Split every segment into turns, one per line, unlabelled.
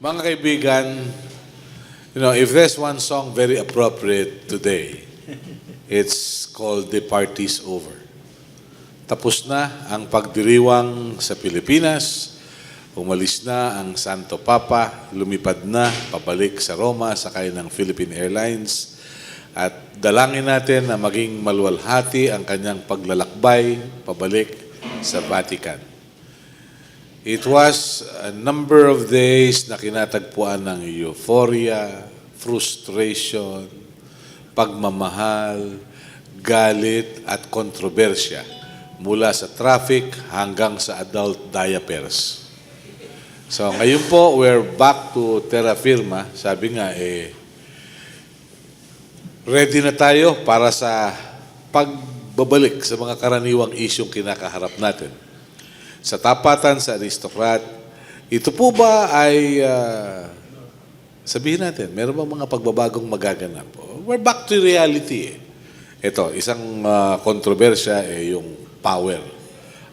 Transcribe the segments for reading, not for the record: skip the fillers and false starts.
Mga kaibigan, if there's one song very appropriate today, it's called The Party's Over. Tapos na ang pagdiriwang sa Pilipinas, umalis na ang Santo Papa, lumipad na pabalik sa Roma sakay ng Philippine Airlines, at dalangin natin na maging maluwalhati ang kanyang paglalakbay pabalik sa Vatican. It was a number of days na kinatagpuan ng euphoria, frustration, pagmamahal, galit at kontrobersya mula sa traffic hanggang sa adult diapers. So ngayon po, we're back to terra firma. Sabi nga, ready na tayo para sa pagbabalik sa mga karaniwang isyong kinakaharap natin. Sa tapatan sa aristokrat, ito po ba ay, sabihin natin, meron bang mga pagbabagong magaganap? We're back to reality. Ito, isang kontrobersya yung power.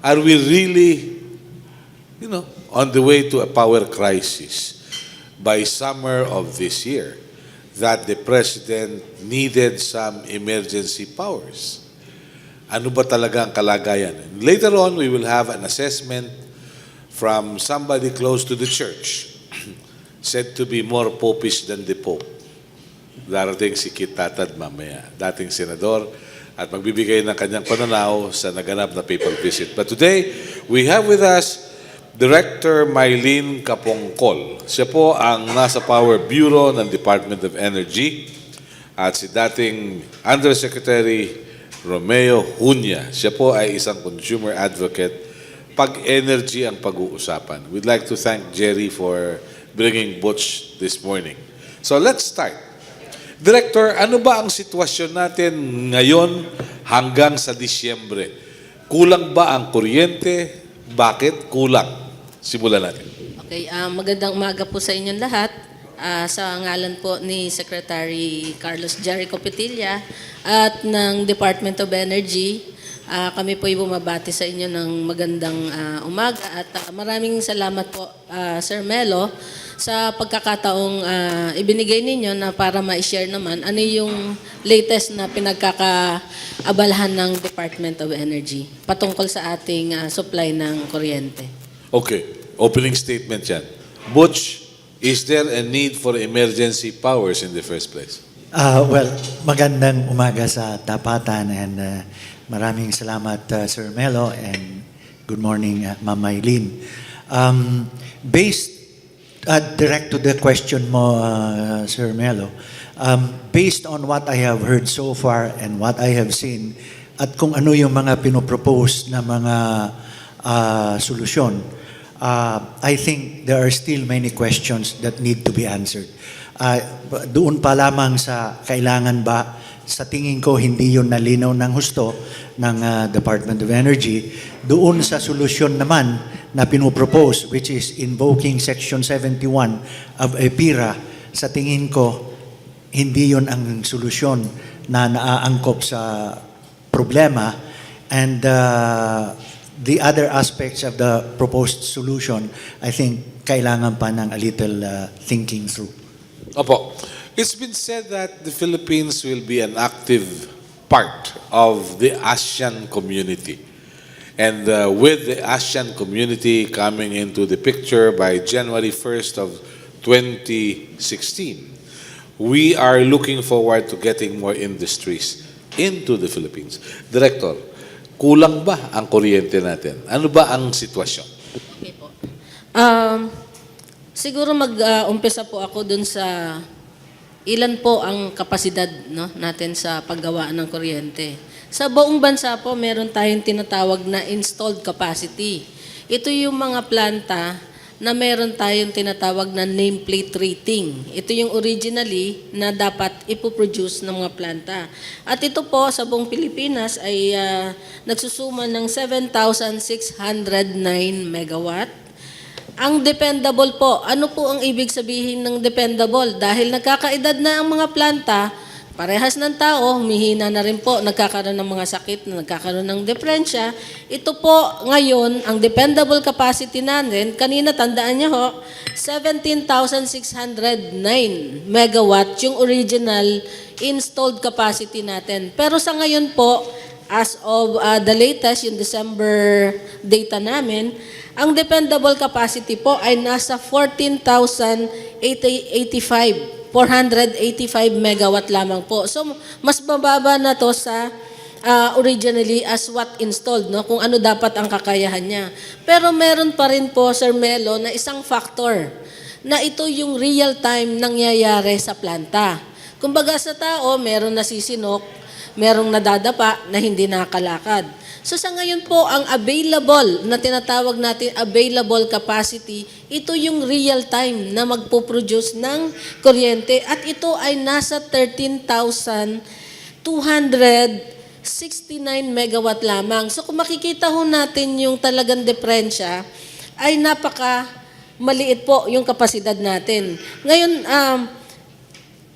Are we really, on the way to a power crisis by summer of this year that the President needed some emergency powers? Ano ba talaga ang kalagayan? Later on, we will have an assessment from somebody close to the church, said to be more popish than the Pope. Darating si Kit Tatad mamaya, dating senador, at magbibigay ng kanyang pananaw sa naganap na papal visit. But today, we have with us Director Mylene Capongcol. Siya po ang nasa Power Bureau ng Department of Energy, at si dating Undersecretary Romeo Hunya. Siya po ay isang consumer advocate. Pag-energy ang pag-uusapan. We'd like to thank Jerry for bringing Butch this morning. So let's start. Director, ano ba ang sitwasyon natin ngayon hanggang sa Disyembre? Kulang ba ang kuryente? Bakit kulang? Simulan natin.
Okay, magandang umaga po sa inyong lahat. Sa ngalan po ni Secretary Carlos Jerry Copitilla at ng Department of Energy, kami po ay bumabati sa inyo ng magandang umaga at maraming salamat po Sir Melo sa pagkakataong ibinigay ninyo na para ma-share naman ano yung latest na pinagkakaabalahan ng Department of Energy patungkol sa ating supply ng kuryente.
Okay, opening statement yan. Butch, is there a need for emergency powers in the first place?
Well, magandang umaga sa tapatan and maraming salamat Sir Melo and good morning Ma'am Mylene. Based direct to the question mo Sir Melo, based on what I have heard so far and what I have seen at kung ano yung mga pinopropose na mga solusyon, I think there are still many questions that need to be answered. Doon pa lamang sa kailangan ba, sa tingin ko hindi yun nalinaw ng husto ng Department of Energy. Doon sa solusyon naman na pinopropose, which is invoking Section 71 of EPIRA, sa tingin ko hindi yun ang solusyon na naaangkop sa problema. And the other aspects of the proposed solution, I think, kailangan pa ng a little thinking through.
Opo. It's been said that the Philippines will be an active part of the ASEAN community. And with the ASEAN community coming into the picture by January 1st of 2016, we are looking forward to getting more industries into the Philippines. Director, kulang ba ang kuryente natin? Ano ba ang sitwasyon?
Okay po. Siguro mag-umpisa po ako dun sa ilan po ang kapasidad natin sa paggawa ng kuryente. Sa buong bansa po, meron tayong tinatawag na installed capacity. Ito yung mga planta na meron tayong tinatawag na nameplate rating. Ito yung originally na dapat ipoproduce ng mga planta. At ito po sa buong Pilipinas ay nagsusuma ng 7,609 megawatt. Ang dependable po, ano po ang ibig sabihin ng dependable? Dahil nagkakaedad na ang mga planta, parehas ng tao, humihina na rin po, nagkakaroon ng mga sakit, nagkakaroon ng depresya. Ito po ngayon, ang dependable capacity natin, kanina tandaan niyo ho, 17,609 megawatt yung original installed capacity natin. Pero sa ngayon po, as of the latest, yung December data namin, ang dependable capacity po ay nasa 485 megawatt lamang po. So, mas mababa na to sa originally as what installed, no? Kung ano dapat ang kakayahan niya. Pero meron pa rin po, Sir Melo, na isang factor na ito yung real time nangyayari sa planta. Kumbaga sa tao, meron nasisinok, merong nadadapa na hindi nakakalakad. So sa ngayon po, ang available na tinatawag natin available capacity, ito yung real time na magpo-produce ng kuryente at ito ay nasa 13,269 megawatt lamang. So kung makikita ho natin yung talagang diferensya, ay napaka maliit po yung kapasidad natin. Ngayon,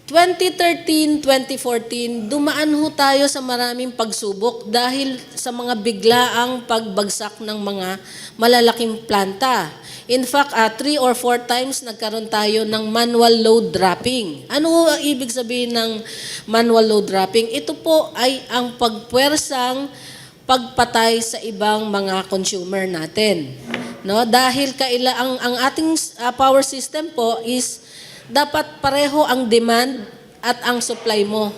2013, 2014, dumaan ho tayo sa maraming pagsubok dahil sa mga biglaang pagbagsak ng mga malalaking planta. In fact, 3 or 4 times nagkaroon tayo ng manual load dropping. Ano ang ibig sabihin ng manual load dropping? Ito po ay ang pagpuwersang pagpatay sa ibang mga consumer natin. No? Dahil ang ating power system po is dapat pareho ang demand at ang supply mo.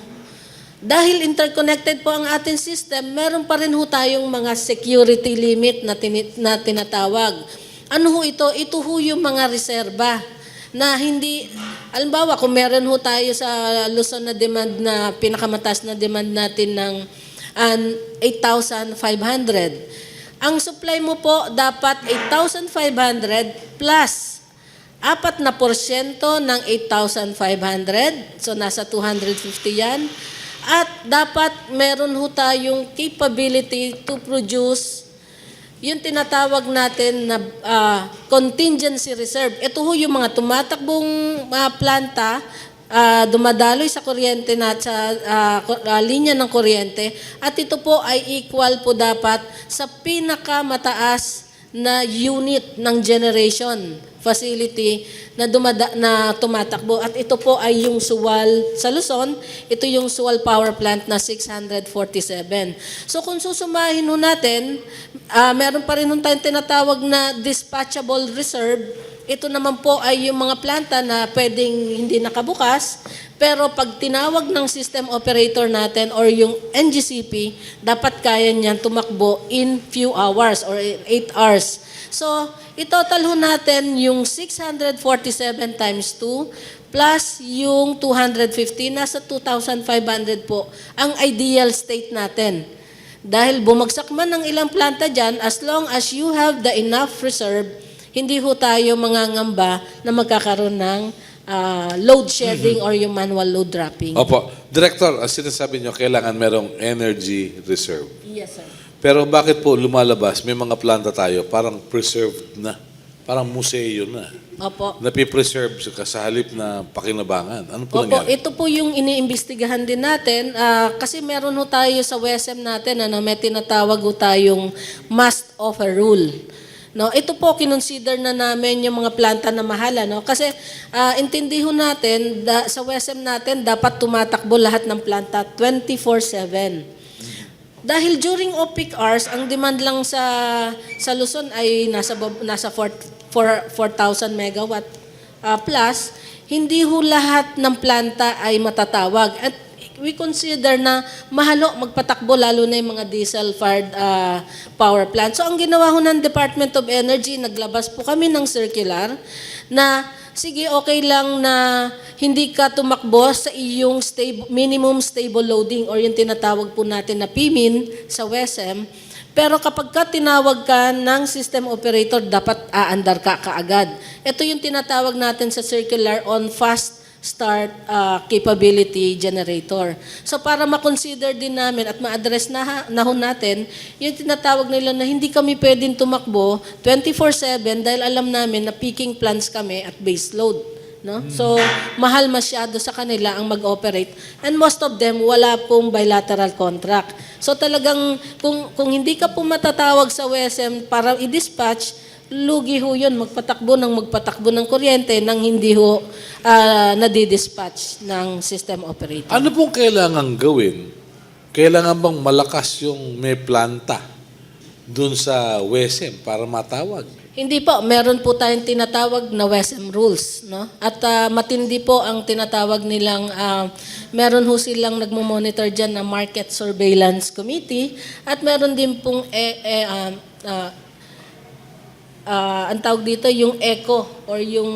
Dahil interconnected po ang ating system, meron pa rin ho tayong mga security limit na tinatawag. Ano ho ito? Ito ho yung mga reserba na hindi, halimbawa kung meron ho tayo sa Luzon na demand na pinakamataas na demand natin ng 8,500. Ang supply mo po dapat 8,500 plus 4% ng 8,500. So, nasa 250 yan. At dapat meron ho tayong capability to produce yung tinatawag natin na contingency reserve. Ito ho yung mga tumatakbong planta, dumadaloy sa kuryente na sa linya ng kuryente. At ito po ay equal po dapat sa pinakamataas na unit ng generation facility na tumatakbo. At ito po ay yung Suwal sa Luzon. Ito yung Suwal Power Plant na 647. So kung susumahin ho natin, meron pa rin tayong tinatawag na dispatchable reserve. Ito naman po ay yung mga planta na pwedeng hindi nakabukas, pero pag tinawag ng system operator natin or yung NGCP, dapat kaya niyan tumakbo in few hours or 8 hours. So, itotal ho natin yung 647 times 2 plus yung 250, nasa 2,500 po ang ideal state natin. Dahil bumagsak man ng ilang planta dyan, as long as you have the enough reserve, hindi ho tayo mangangamba na magkakaroon ng load shedding or yung manual load dropping.
Opo. Director, sinasabi nyo, kailangan merong energy reserve.
Yes, sir.
Pero bakit po lumalabas, may mga planta tayo, parang preserved na, parang museo na,
Opo.
napipreserve sa halip na pakinabangan. Ano po
Opo,
nangyari?
ito po yung iniimbestigahan din natin kasi meron ho tayo sa WESM natin may tinatawag ho tayong must offer rule. No, ito po kinonsider na namin yung mga planta na mahala, no? Kasi intindi ho natin sa WESM natin dapat tumatakbo lahat ng planta 24/7. Dahil during off-peak hours, ang demand lang sa Luzon ay nasa 4,000 megawatt plus, hindi ho lahat ng planta ay matatawag. At we consider na mahalo magpatakbo lalo na yung mga diesel-fired power plant. So ang ginawa ho ng Department of Energy, naglabas po kami ng circular na sige, okay lang na hindi ka tumakbo sa iyong minimum stable loading or yung tinatawag po natin na PMIN sa WESM. Pero kapag ka tinawag ka ng system operator, dapat aandar ka kaagad. Ito yung tinatawag natin sa circular on fast start capability generator. So para ma-consider din namin at ma-address na ho natin, yung tinatawag nila na hindi kami pwedeng tumakbo 24/7 dahil alam namin na peaking plants kami at base load. no? So, mahal masyado sa kanila ang mag-operate. And most of them, wala pong bilateral contract. So, talagang, kung hindi ka po matatawag sa WSM para i-dispatch, lugi ho yun, magpatakbo ng kuryente nang hindi ho nadidispatch ng system operator.
Ano pong kailangan gawin? Kailangan bang malakas yung may planta dun sa WSM para matawag?
Hindi po, meron po tayong tinatawag na WSM rules, no? At matindi po ang tinatawag nilang, meron ho silang nagmo-monitor dyan na Market Surveillance Committee at meron din pong ang tawag dito yung ECO or yung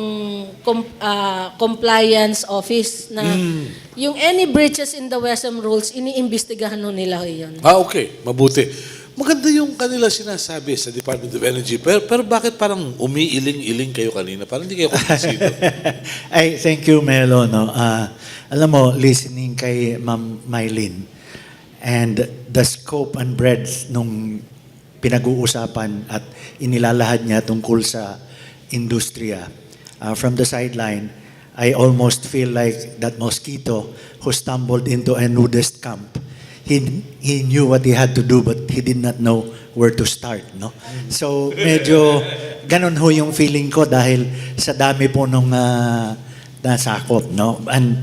compliance office na yung any breaches in the WSM rules, iniimbestigahan ho nila ho yun.
Okay. Mabuti. Maganda yung kanila sinasabi sa Department of Energy. Pero bakit parang umiiling-iling kayo kanina? Parang hindi kayo kumbinsido.
Ay, thank you, Melo. No? Alam mo, listening kay Ma'am Mylene and the scope and breadth nung pinag-uusapan at inilalahad niya tungkol sa industriya. From the sideline, I almost feel like that mosquito who stumbled into a nudist camp. He knew what he had to do but he did not know where to start, no? So medyo ganun ho yung feeling ko dahil sa dami po nung nasakop, no? And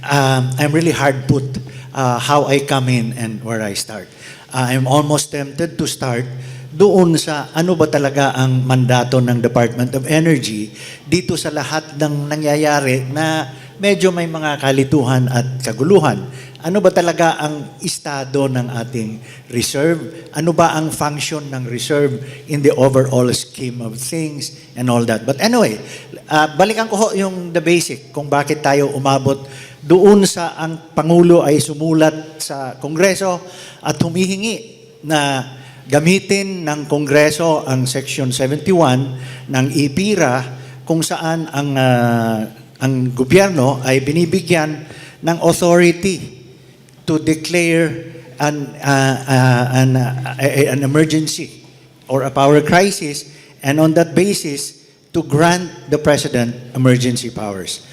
I'm really hard put how I come in and where I start. I'm almost tempted to start doon sa ano ba talaga ang mandato ng Department of Energy dito sa lahat ng nangyayari na medyo may mga kalituhan at kaguluhan. Ano ba talaga ang estado ng ating reserve? Ano ba ang function ng reserve in the overall scheme of things and all that? But anyway, balikan ko ho yung the basic kung bakit tayo umabot doon sa ang Pangulo ay sumulat sa Kongreso at humihingi na gamitin ng Kongreso ang Section 71 ng IPIRA kung saan ang gobyerno ay binibigyan ng authority to declare an emergency or a power crisis, and on that basis, to grant the President emergency powers.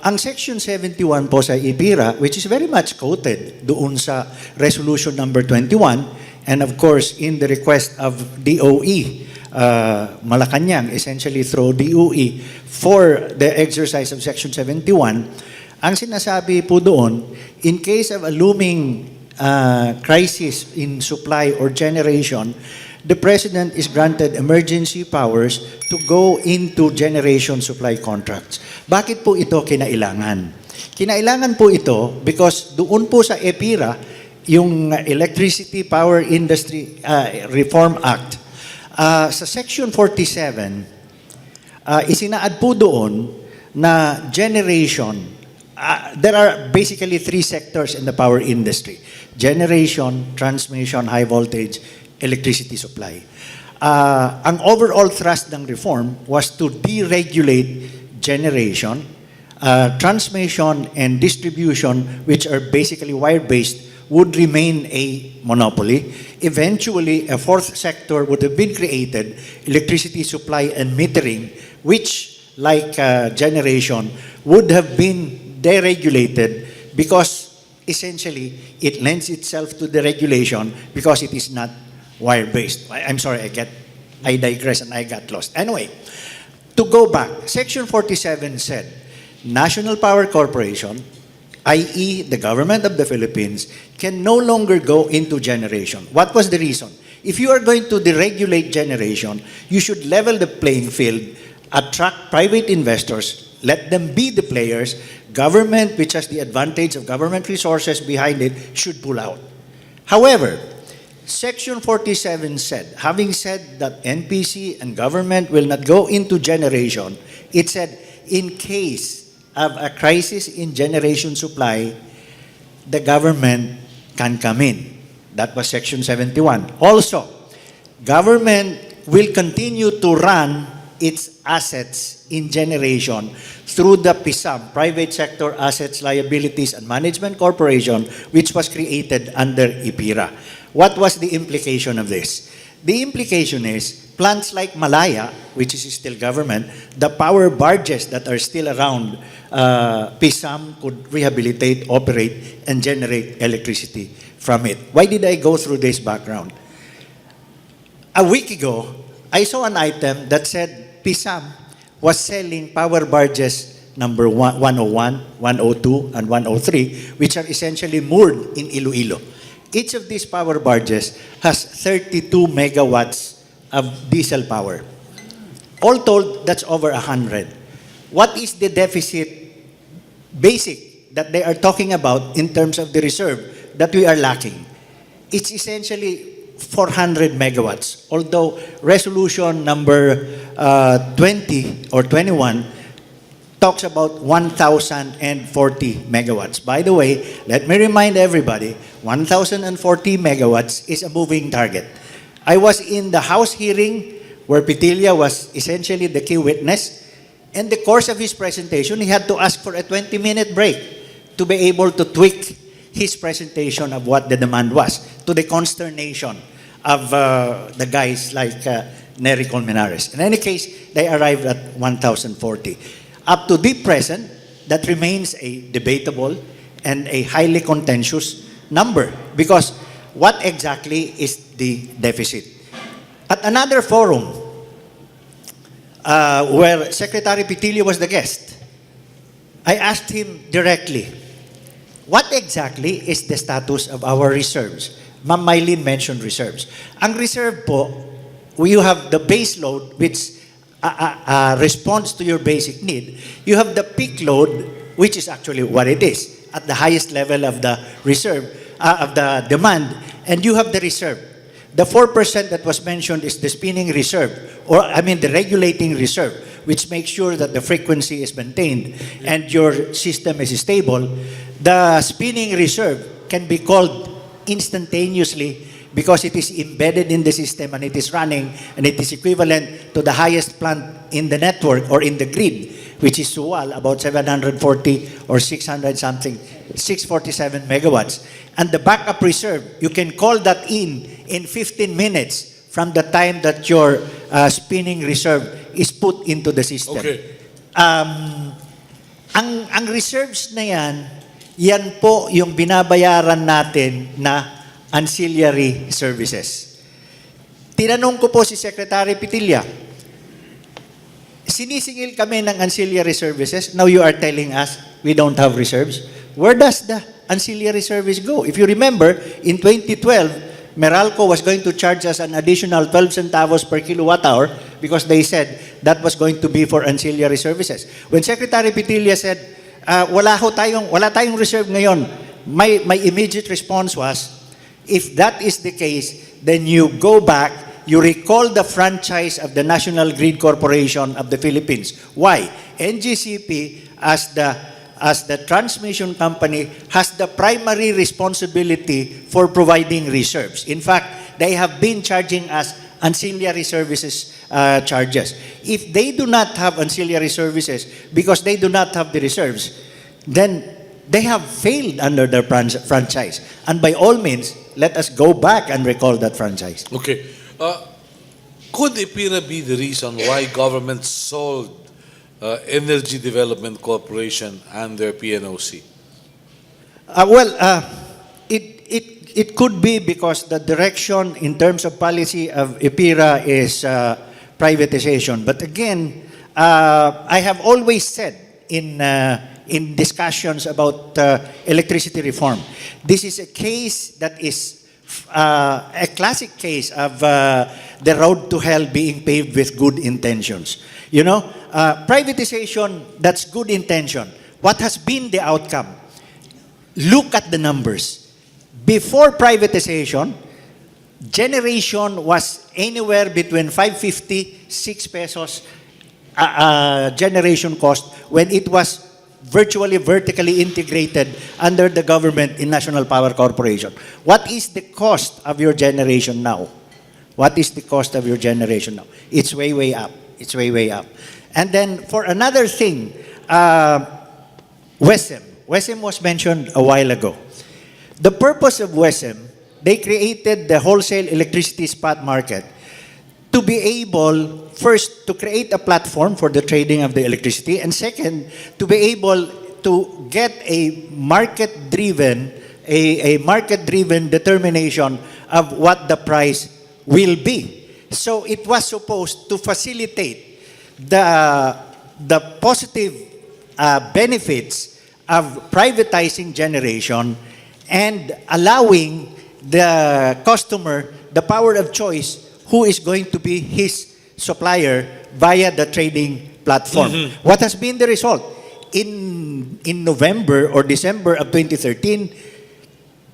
Ang Section 71 po sa IPIRA, which is very much quoted doon sa Resolution number 21, and of course, in the request of DOE, Malacanang, essentially through DOE, for the exercise of Section 71, ang sinasabi po doon, in case of a looming crisis in supply or generation, the President is granted emergency powers to go into generation supply contracts. Bakit po ito kinailangan? Kinailangan po ito because doon po sa EPIRA, yung Electricity Power Industry Reform Act, sa Section 47, isinaad po doon na generation. There are basically three sectors in the power industry: generation, transmission, high voltage, electricity supply. Ang overall thrust ng reform was to deregulate generation, transmission, and distribution, which are basically wire-based, would remain a monopoly. Eventually, a fourth sector would have been created, electricity supply and metering, which, like generation, would have been deregulated because essentially it lends itself to the regulation because it is not wire-based. I'm sorry, I digress and I got lost. Anyway, to go back, Section 47 said, National Power Corporation, i.e. the government of the Philippines, can no longer go into generation. What was the reason? If you are going to deregulate generation, you should level the playing field, attract private investors, let them be the players. Government, which has the advantage of government resources behind it, should pull out. However, Section 47 said, having said that NPC and government will not go into generation, it said, in case of a crisis in generation supply, the government can come in. That was Section 71. Also, government will continue to run its assets in generation through the PISAM, Private Sector Assets, Liabilities, and Management Corporation, which was created under IPIRA. What was the implication of this? The implication is plants like Malaya, which is still government, the power barges that are still around, PISAM could rehabilitate, operate, and generate electricity from it. Why did I go through this background? A week ago, I saw an item that said PISAM was selling power barges number 101, 102, and 103, which are essentially moored in Iloilo. Each of these power barges has 32 megawatts of diesel power. All told, that's over 100. What is the deficit basic that they are talking about in terms of the reserve that we are lacking? It's essentially 400 megawatts, although resolution number 20 or 21 talks about 1,040 megawatts. By the way, let me remind everybody, 1,040 megawatts is a moving target. I was in the House hearing where Petilia was essentially the key witness. In the course of his presentation, he had to ask for a 20-minute break to be able to tweak his presentation of what the demand was, to the consternation of the guys like Nery Colmenares. In any case, they arrived at 1,040. Up to the present, that remains a debatable and a highly contentious number because what exactly is the deficit? At another forum where Secretary Petilia was the guest, I asked him directly, what exactly is the status of our reserves? Ma'am Mylene mentioned reserves. Ang reserve po, you have the base load which responds to your basic need. You have the peak load, which is actually what it is, at the highest level of the reserve, of the demand, and you have the reserve. The 4% that was mentioned is the spinning reserve, or the regulating reserve, which makes sure that the frequency is maintained and your system is stable. The spinning reserve can be called instantaneously because it is embedded in the system and it is running and it is equivalent to the highest plant in the network or in the grid, which is Suwal, about 740 or 600 something, 647 megawatts. And the backup reserve, you can call that in 15 minutes from the time that your spinning reserve is put into the system.
Okay.
Ang reserves na yan po yung binabayaran natin na ancillary services. Tinanong ko po si Secretary Petilia, sinisingil kami ng ancillary services. Now you are telling us we don't have reserves. Where does the ancillary service go? If you remember, in 2012, Meralco was going to charge us an additional 12 centavos per kilowatt hour because they said that was going to be for ancillary services. When Secretary Petilia said, wala tayong reserve ngayon, my immediate response was, if that is the case, then you go back, you recall the franchise of the National Grid Corporation of the Philippines. Why? NGCP, as the transmission company, has the primary responsibility for providing reserves. In fact, they have been charging us ancillary services charges. If they do not have ancillary services because they do not have the reserves, then they have failed under their franchise. And by all means, let us go back and recall that franchise.
Okay. Could EPIRA be the reason why government sold Energy Development Corporation and their PNOC?
It could be because the direction in terms of policy of EPIRA is privatization. But again, I have always said in discussions about electricity reform, this is a case that is a classic case of the road to hell being paved with good intentions. You know, privatization, that's good intention. What has been the outcome? Look at the numbers. Before privatization, generation was anywhere between 550, 6 pesos generation cost when it was virtually vertically integrated under the government in National Power Corporation. What is the cost of your generation now? What is the cost of your generation now? It's way, way up. It's way, way up. And then for another thing, WESM. WESM was mentioned a while ago. The purpose of WESM, they created the wholesale electricity spot market to be able, first, to create a platform for the trading of the electricity, and second, to be able to get a market-driven determination of what the price will be. So it was supposed to facilitate the positive benefits of privatizing generation and allowing the customer the power of choice who is going to be his supplier via the trading platform. What has been the result? In November or December of 2013,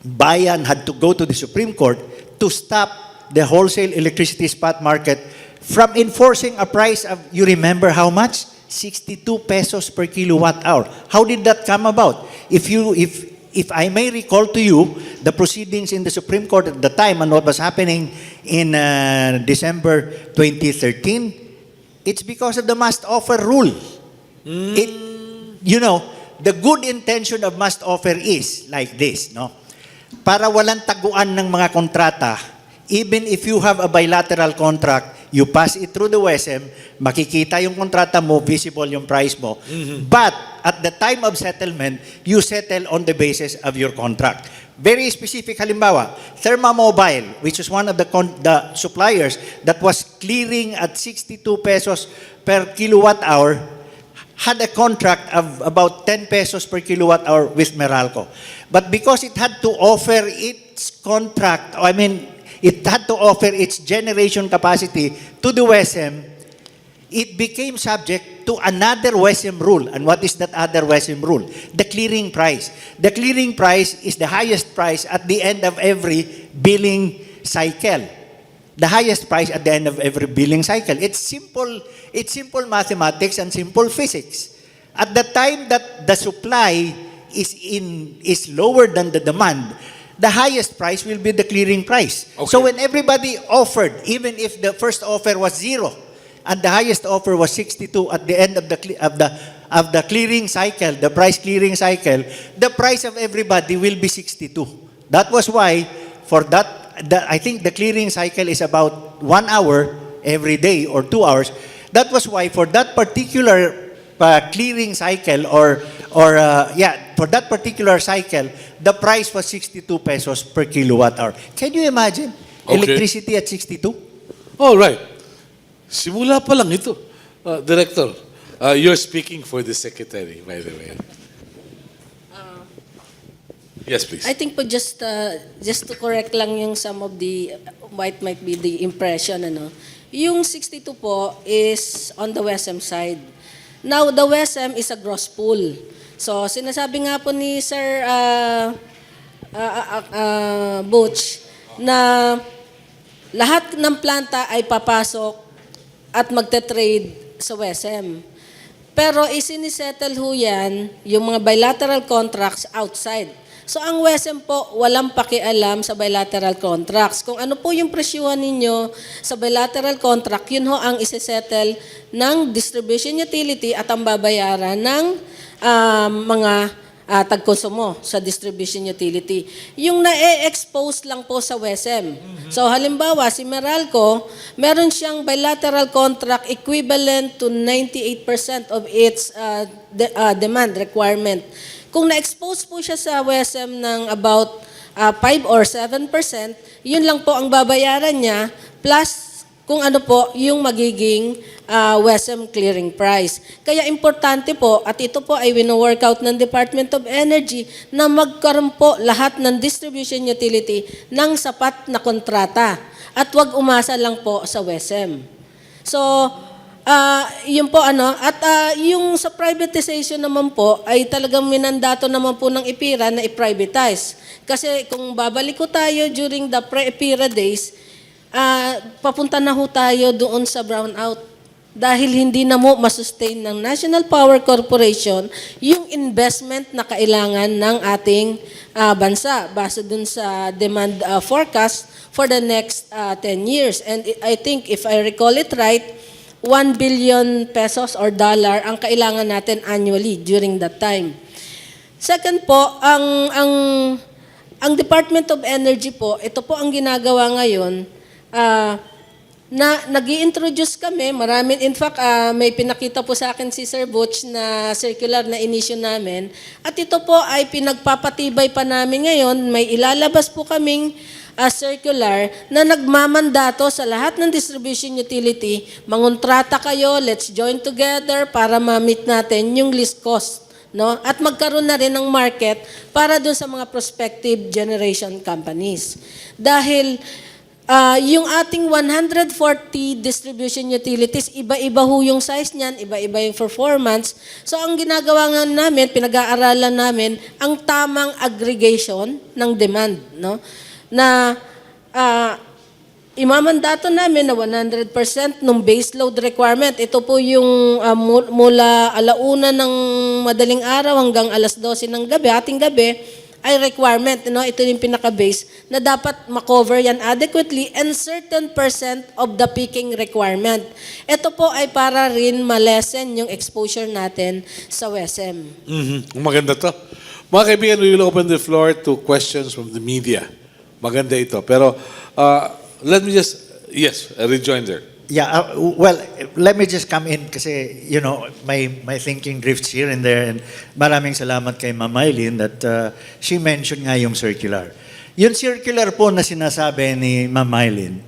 Bayan had to go to the Supreme Court to stop the wholesale electricity spot market from enforcing a price of, you remember how much? 62 pesos per kilowatt hour. How did that come about? If I may recall to you the proceedings in the Supreme Court at the time and what was happening in December 2013, it's because of the must offer rule. The good intention of must offer is like this, no? Para walang taguan ng mga kontrata, even if you have a bilateral contract, you pass it through the WESM, makikita yung kontrata mo, visible yung price mo. But at the time of settlement, you settle on the basis of your contract. Very specific, halimbawa, Therma Mobile, which is one of the suppliers that was clearing at 62 pesos per kilowatt hour, had a contract of about 10 pesos per kilowatt hour with Meralco. But because it had to offer its it had to offer its generation capacity to the WESM, it became subject to another WESM rule. And what is that other WESM rule? The clearing price. The clearing price is the highest price at the end of every billing cycle. The highest price at the end of every billing cycle. It's simple mathematics and simple physics. At the time that the supply is lower than the demand, the highest price will be the clearing price.
Okay.
So when everybody offered, even if the first offer was 0 and the highest offer was 62 at the end of the clearing cycle, the price clearing cycle, the price of everybody will be 62. That was why for that I think the clearing cycle is about 1 hour every day or 2 hours. That was why for that particular clearing cycle for that particular cycle, the price was 62 pesos per kilowatt hour. Can you imagine?
Okay.
Electricity at 62?
All right. Simula pa lang ito. Director, you're speaking for the secretary, by the way. Yes, please.
I think po just to correct lang yung some of the might be the impression Yung 62 po is on the WESM side. Now the WESM is a gross pool. So sinasabi nga po ni Sir Butch na lahat ng planta ay papasok at magte-trade sa WESM. Pero isinisettle ho yan, yung mga bilateral contracts outside. So ang WESM po, walang pakialam sa bilateral contracts. Kung ano po yung presyuhan ninyo sa bilateral contract, yun ho ang isisettle ng distribution utility at ang babayaran ng mga tagkonsumo sa distribution utility. Yung na-expose lang po sa WESM. So halimbawa, si Meralco, meron siyang bilateral contract equivalent to 98% of its demand requirement. Kung na-expose po siya sa WESM ng about 5 or 7%, yun lang po ang babayaran niya plus kung ano po yung magiging WESM clearing price. Kaya importante po, at ito po ay wino-workout ng Department of Energy, na magkaroon po lahat ng distribution utility ng sapat na kontrata at wag umasa lang po sa WESM. So, yun po at yung sa privatization naman po ay talagang minandato naman po ng IPIRA na i-privatize. Kasi kung babalik ko tayo during the pre-IPIRA days, papunta na ho tayo doon sa brownout. Dahil hindi na mo masustain ng National Power Corporation yung investment na kailangan ng ating bansa base dun sa demand forecast for the next 10 years. And I think if I recall it right, 1 billion pesos or dollar ang kailangan natin annually during that time. Second po, ang Department of Energy po, ito po ang ginagawa ngayon, na nag-i-introduce kami, in fact, may pinakita po sa akin si Sir Butch na circular na inisyu namin. At ito po ay pinagpapatibay pa namin ngayon. May ilalabas po kaming circular na nagmamandato sa lahat ng distribution utility, mangontrata kayo, let's join together para ma-meet natin yung least cost. No? At magkaroon na rin ng market para doon sa mga prospective generation companies. Dahil yung ating 140 distribution utilities, iba-iba ho yung size niyan, iba-iba yung performance. So ang ginagawa nga namin, pinag-aaralan namin, ang tamang aggregation ng demand. No? Na imamandato namin na 100% ng base load requirement. Ito po yung mula alauna ng madaling araw hanggang alas 12 ng gabi, ating gabi, ay requirement. No? Ito yung pinaka-base na dapat makover yan adequately and certain percent of the peaking requirement. Ito po ay para rin malesen yung exposure natin sa WESM.
Maganda to. Mga kaibigan, we will open the floor to questions from the media. Maganda ito. Pero let me just, yes, a rejoinder.
Yeah, well, let me just come in kasi, you know, my thinking drifts here and there. And maraming salamat kay Ma'am Mylene that she mentioned nga yung circular. Yung circular po na sinasabi ni Ma'am Mylene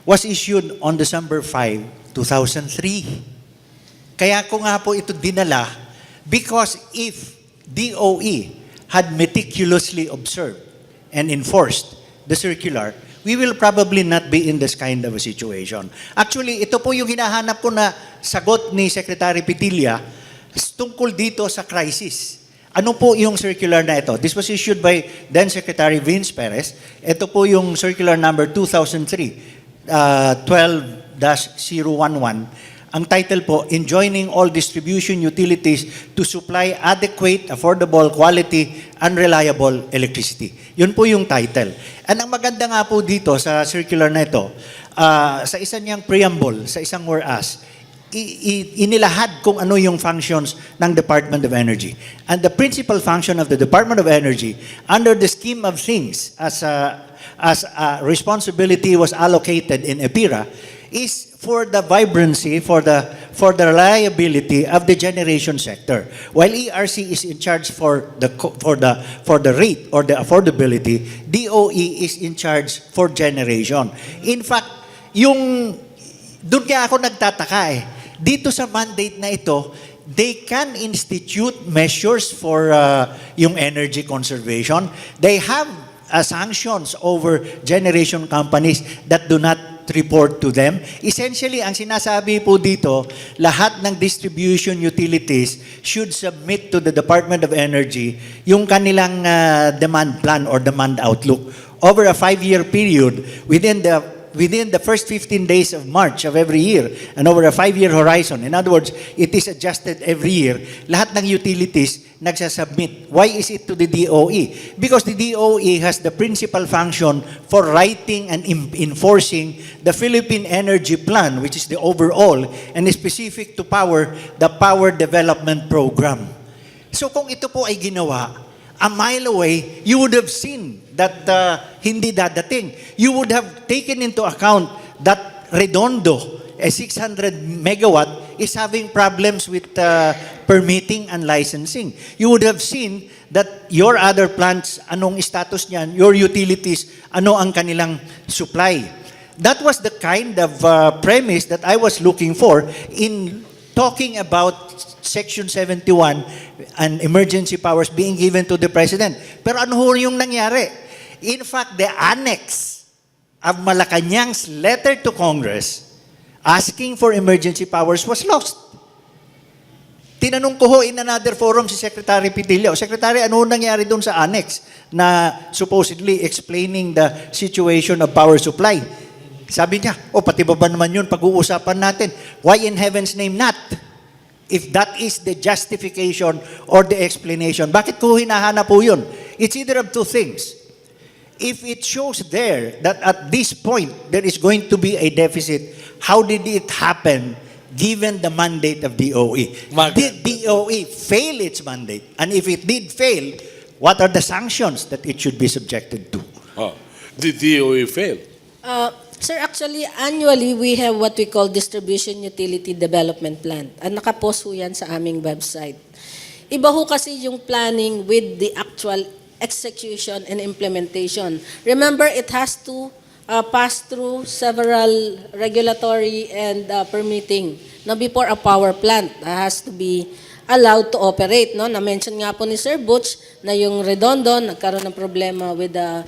was issued on December 5, 2003. Kaya ko nga po ito dinala because if DOE had meticulously observed and enforced the circular, we will probably not be in this kind of a situation. Actually, ito po yung hinahanap ko na sagot ni Secretary Pitilla tungkol dito sa crisis. Ano po yung circular na ito? This was issued by then Secretary Vince Perez. Ito po yung circular number 2003, 12-011. Ang title po, Enjoining All Distribution Utilities to Supply Adequate, Affordable, Quality, and Reliable Electricity. Yun po yung title. And ang maganda nga po dito sa circular na ito, sa isa niyang preamble, sa isang whereas, inilahad kung ano yung functions ng Department of Energy. And the principal function of the Department of Energy, under the scheme of things, as responsibility was allocated in EPIRA, is for the vibrancy, for the reliability of the generation sector. While ERC is in charge for the rate or the affordability, DOE is in charge for generation. In fact, doon kaya ako nagtataka dito sa mandate na ito, they can institute measures for yung energy conservation. They have sanctions over generation companies that do not report to them. Essentially, ang sinasabi po dito, lahat ng distribution utilities should submit to the Department of Energy yung kanilang demand plan or demand outlook over a 5-year period within the first 15 days of March of every year and over a 5-year horizon. In other words, it is adjusted every year. Lahat ng utilities nagsasubmit. Why is it to the DOE? Because the DOE has the principal function for writing and enforcing the Philippine Energy Plan, which is the overall and is specific to the Power Development Program. So kung ito po ay ginawa, a mile away, you would have seen that hindi dadating. You would have taken into account that Redondo, a 600 megawatt, is having problems with permitting and licensing. You would have seen that your other plants, anong status niyan, your utilities, ano ang kanilang supply. That was the kind of premise that I was looking for in talking about Section 71 and emergency powers being given to the President. Pero ano ho yung nangyari? In fact, the annex of Malacanang's letter to Congress asking for emergency powers was lost. Tinanong ko ho in another forum si Secretary Pitilla, Secretary, ano nangyari doon sa annex na supposedly explaining the situation of power supply? Sabi niya, pati ba naman yun pag-uusapan natin? Why in heaven's name not? If that is the justification or the explanation, bakit ko hinahanap po yun? It's either of two things. If it shows there that at this point there is going to be a deficit, how did it happen given the mandate of DOE? Did DOE fail its mandate? And if it did fail, what are the sanctions that it should be subjected to?
Did DOE fail?
Sir, actually, annually, we have what we call Distribution Utility Development Plan. At nakapost ho yan sa aming website. Iba ho kasi yung planning with the actual execution and implementation. Remember, it has to pass through several regulatory and permitting. Now, before a power plant has to be allowed to operate. No? Na-mention nga po ni Sir Butch na yung Redondo nagkaroon ng problema with the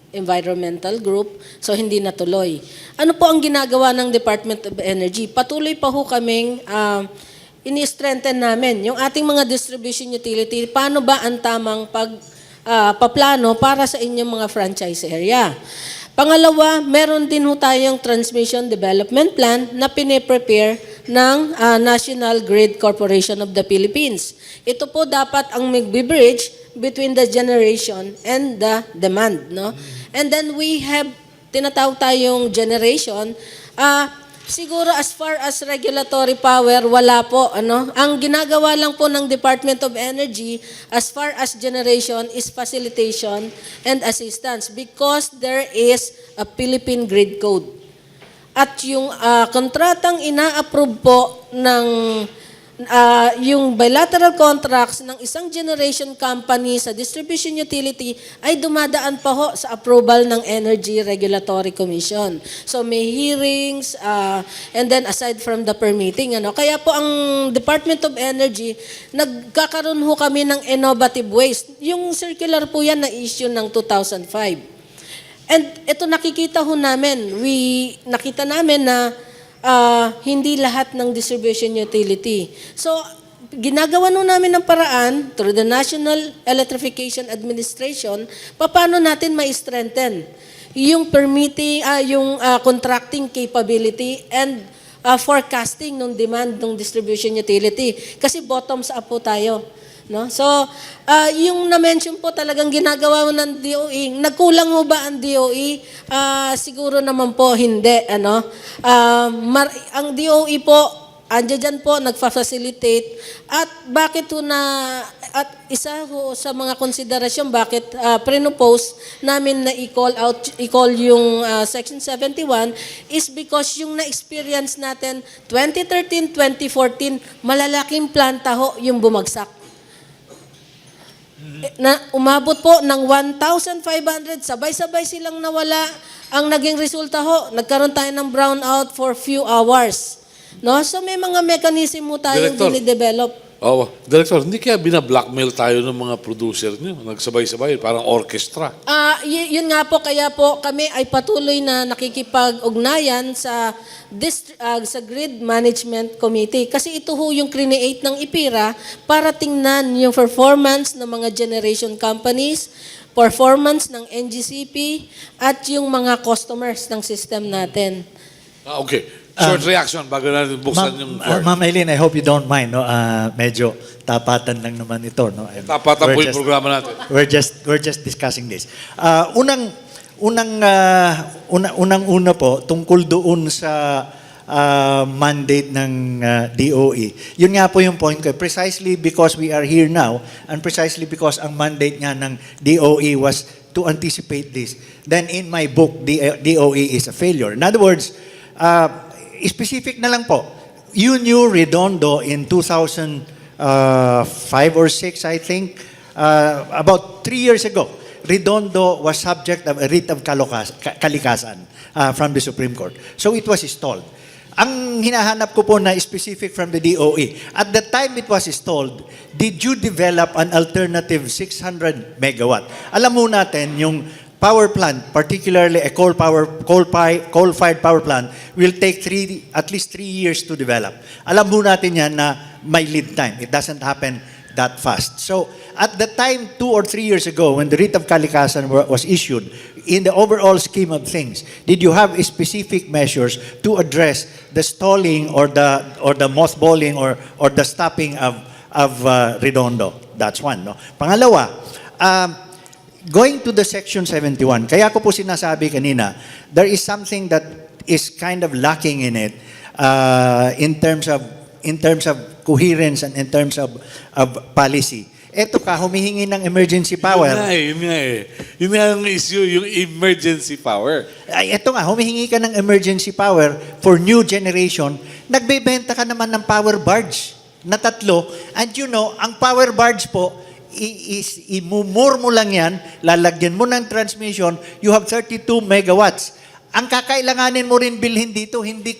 environmental group, so hindi natuloy. Ano po ang ginagawa ng Department of Energy? Patuloy pa ho kaming ini-strengthen namin yung ating mga distribution utility. Paano ba ang tamang paplano para sa inyong mga franchise area? Pangalawa, meron din ho tayong Transmission Development Plan na pine-prepare ng National Grid Corporation of the Philippines. Ito po dapat ang mag-bridge between the generation and the demand, no? And then we have tinatawag tayong generation. Siguro as far as regulatory power, wala po, ano? Ang ginagawa lang po ng Department of Energy as far as generation is facilitation and assistance because there is a Philippine Grid Code. At yung kontratang ina-approve po ng yung bilateral contracts ng isang generation company sa distribution utility ay dumadaan pa ho sa approval ng Energy Regulatory Commission. So may hearings and then aside from the permitting, ano, kaya po ang Department of Energy nagkakaroon ho kami ng innovative ways. Yung circular po yan na issue ng 2005. And ito nakikita ho namin, nakita namin na hindi lahat ng distribution utility. So, ginagawa nun namin ng paraan through the National Electrification Administration, paano natin ma-strengthen yung permitting, yung contracting capability and forecasting ng demand ng distribution utility. Kasi bottoms up po tayo. No? So, yung na-mention po talagang ginagawa mo ng DOE, nagkulang mo ba ang DOE? Siguro naman po hindi. Ano? Ang DOE po, andyan dyan po, nagfa-facilitate. At bakit po at isa ho sa mga konsiderasyon, bakit pre-propose namin na i-call yung Section 71 is because yung na-experience natin 2013, 2014, malalaking planta ho yung bumagsak. Na umabot po ng 1,500, sabay-sabay silang nawala. Ang naging resulta ho, nagkaroon tayo ng brownout for few hours. No? So may mga mechanism mo tayong
Director.
dinidevelop.
Director, hindi kaya bina-blackmail tayo ng mga producer niyo? Nagsabay-sabay, parang orchestra.
Yun nga po, kaya po kami ay patuloy na nakikipag-ugnayan sa Grid Management Committee. Kasi ito ho yung create ng IPIRA para tingnan yung performance ng mga generation companies, performance ng NGCP, at yung mga customers ng system natin.
Okay. Short reaction bago natin buksan yung floor.
Ma'am Eileen, I hope you don't mind. No? Medyo tapatan lang naman ito. No?
Tapatan po yung programa natin.
We're just discussing this. Unang-una po, tungkol doon sa mandate ng DOE. Yun nga po yung point ko. Precisely because we are here now and precisely because ang mandate nga ng DOE was to anticipate this. Then in my book, DOE is a failure. In other words, specific na lang po. You knew Redondo in 2005 or 6, I think, about 3 years ago. Redondo was subject of a writ of kalikasan from the Supreme Court. So it was stalled. Ang hinahanap ko po na specific from the DOE, at the time it was stalled, did you develop an alternative 600 megawatt? Alam mo natin, yung power plant, particularly a coal-fired power plant, will take at least 3 years to develop. Alam mo natin yan na may lead time. It doesn't happen that fast. So, at the time, 2 or 3 years ago, when the writ of kalikasan was issued, in the overall scheme of things, did you have specific measures to address the stalling or the mothballing or the stopping of Redondo? That's one. No? Pangalawa, going to the Section 71, kaya ko po sinasabi kanina, there is something that is kind of lacking in it in terms of coherence and in terms of policy. Eto ka, humihingi ng emergency
Yun
power.
nga eh, yun nga eh. Yun nga ang issue, yung emergency power.
Ay, eto nga, humihingi ka ng emergency power for new generation, nagbebenta ka naman ng power barge na 3. And you know, ang power barge po, imumur mo lang yan, lalagyan mo ng transmission, you have 32 megawatts. Ang kakailanganin mo rin bilhin dito, hindi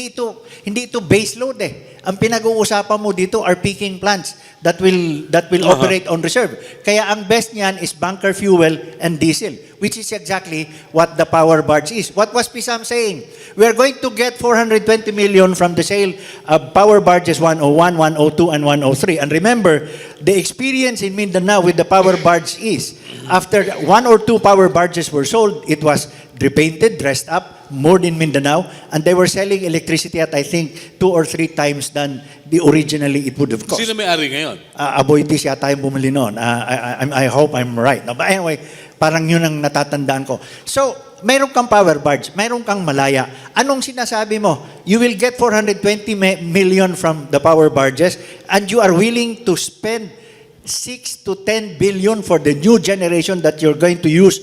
ito base load eh. Ang pinag-uusapan mo dito are peaking plants that will operate on reserve. Kaya ang best niyan is bunker fuel and diesel, which is exactly what the power barge is. What was Pisam saying? We are going to get 420 million from the sale of power barges 101, 102, and 103. And remember, the experience in Mindanao with the power barge is, after 1 or 2 power barges were sold, it was repainted, dressed up, moored in Mindanao, and they were selling electricity at I think 2 or 3 times than the originally it would have cost.
Sino may-ari ngayon?
Aboitiz yata yung bumili noon. I hope I'm right. No, but anyway, parang yun ang natatandaan ko. So, mayroon kang power barge, mayroon kang malaya. Anong sinasabi mo? You will get 420 million from the power barges and you are willing to spend 6 to 10 billion for the new generation that you're going to use,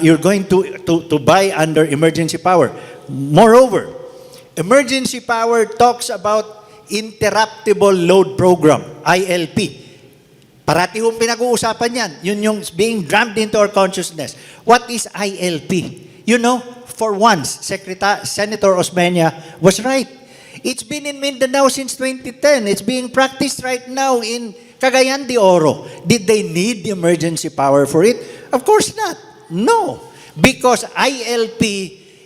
you're going to buy under emergency power. Moreover, emergency power talks about interruptible load program, ILP. Parati yung pinag-uusapan yan. Yun yung being drummed into our consciousness. What is ILP? You know, for once, Senator Osmeña was right. It's been in Mindanao since 2010. It's being practiced right now in Cagayan de Oro. Did they need the emergency power for it? Of course not. No. Because ILP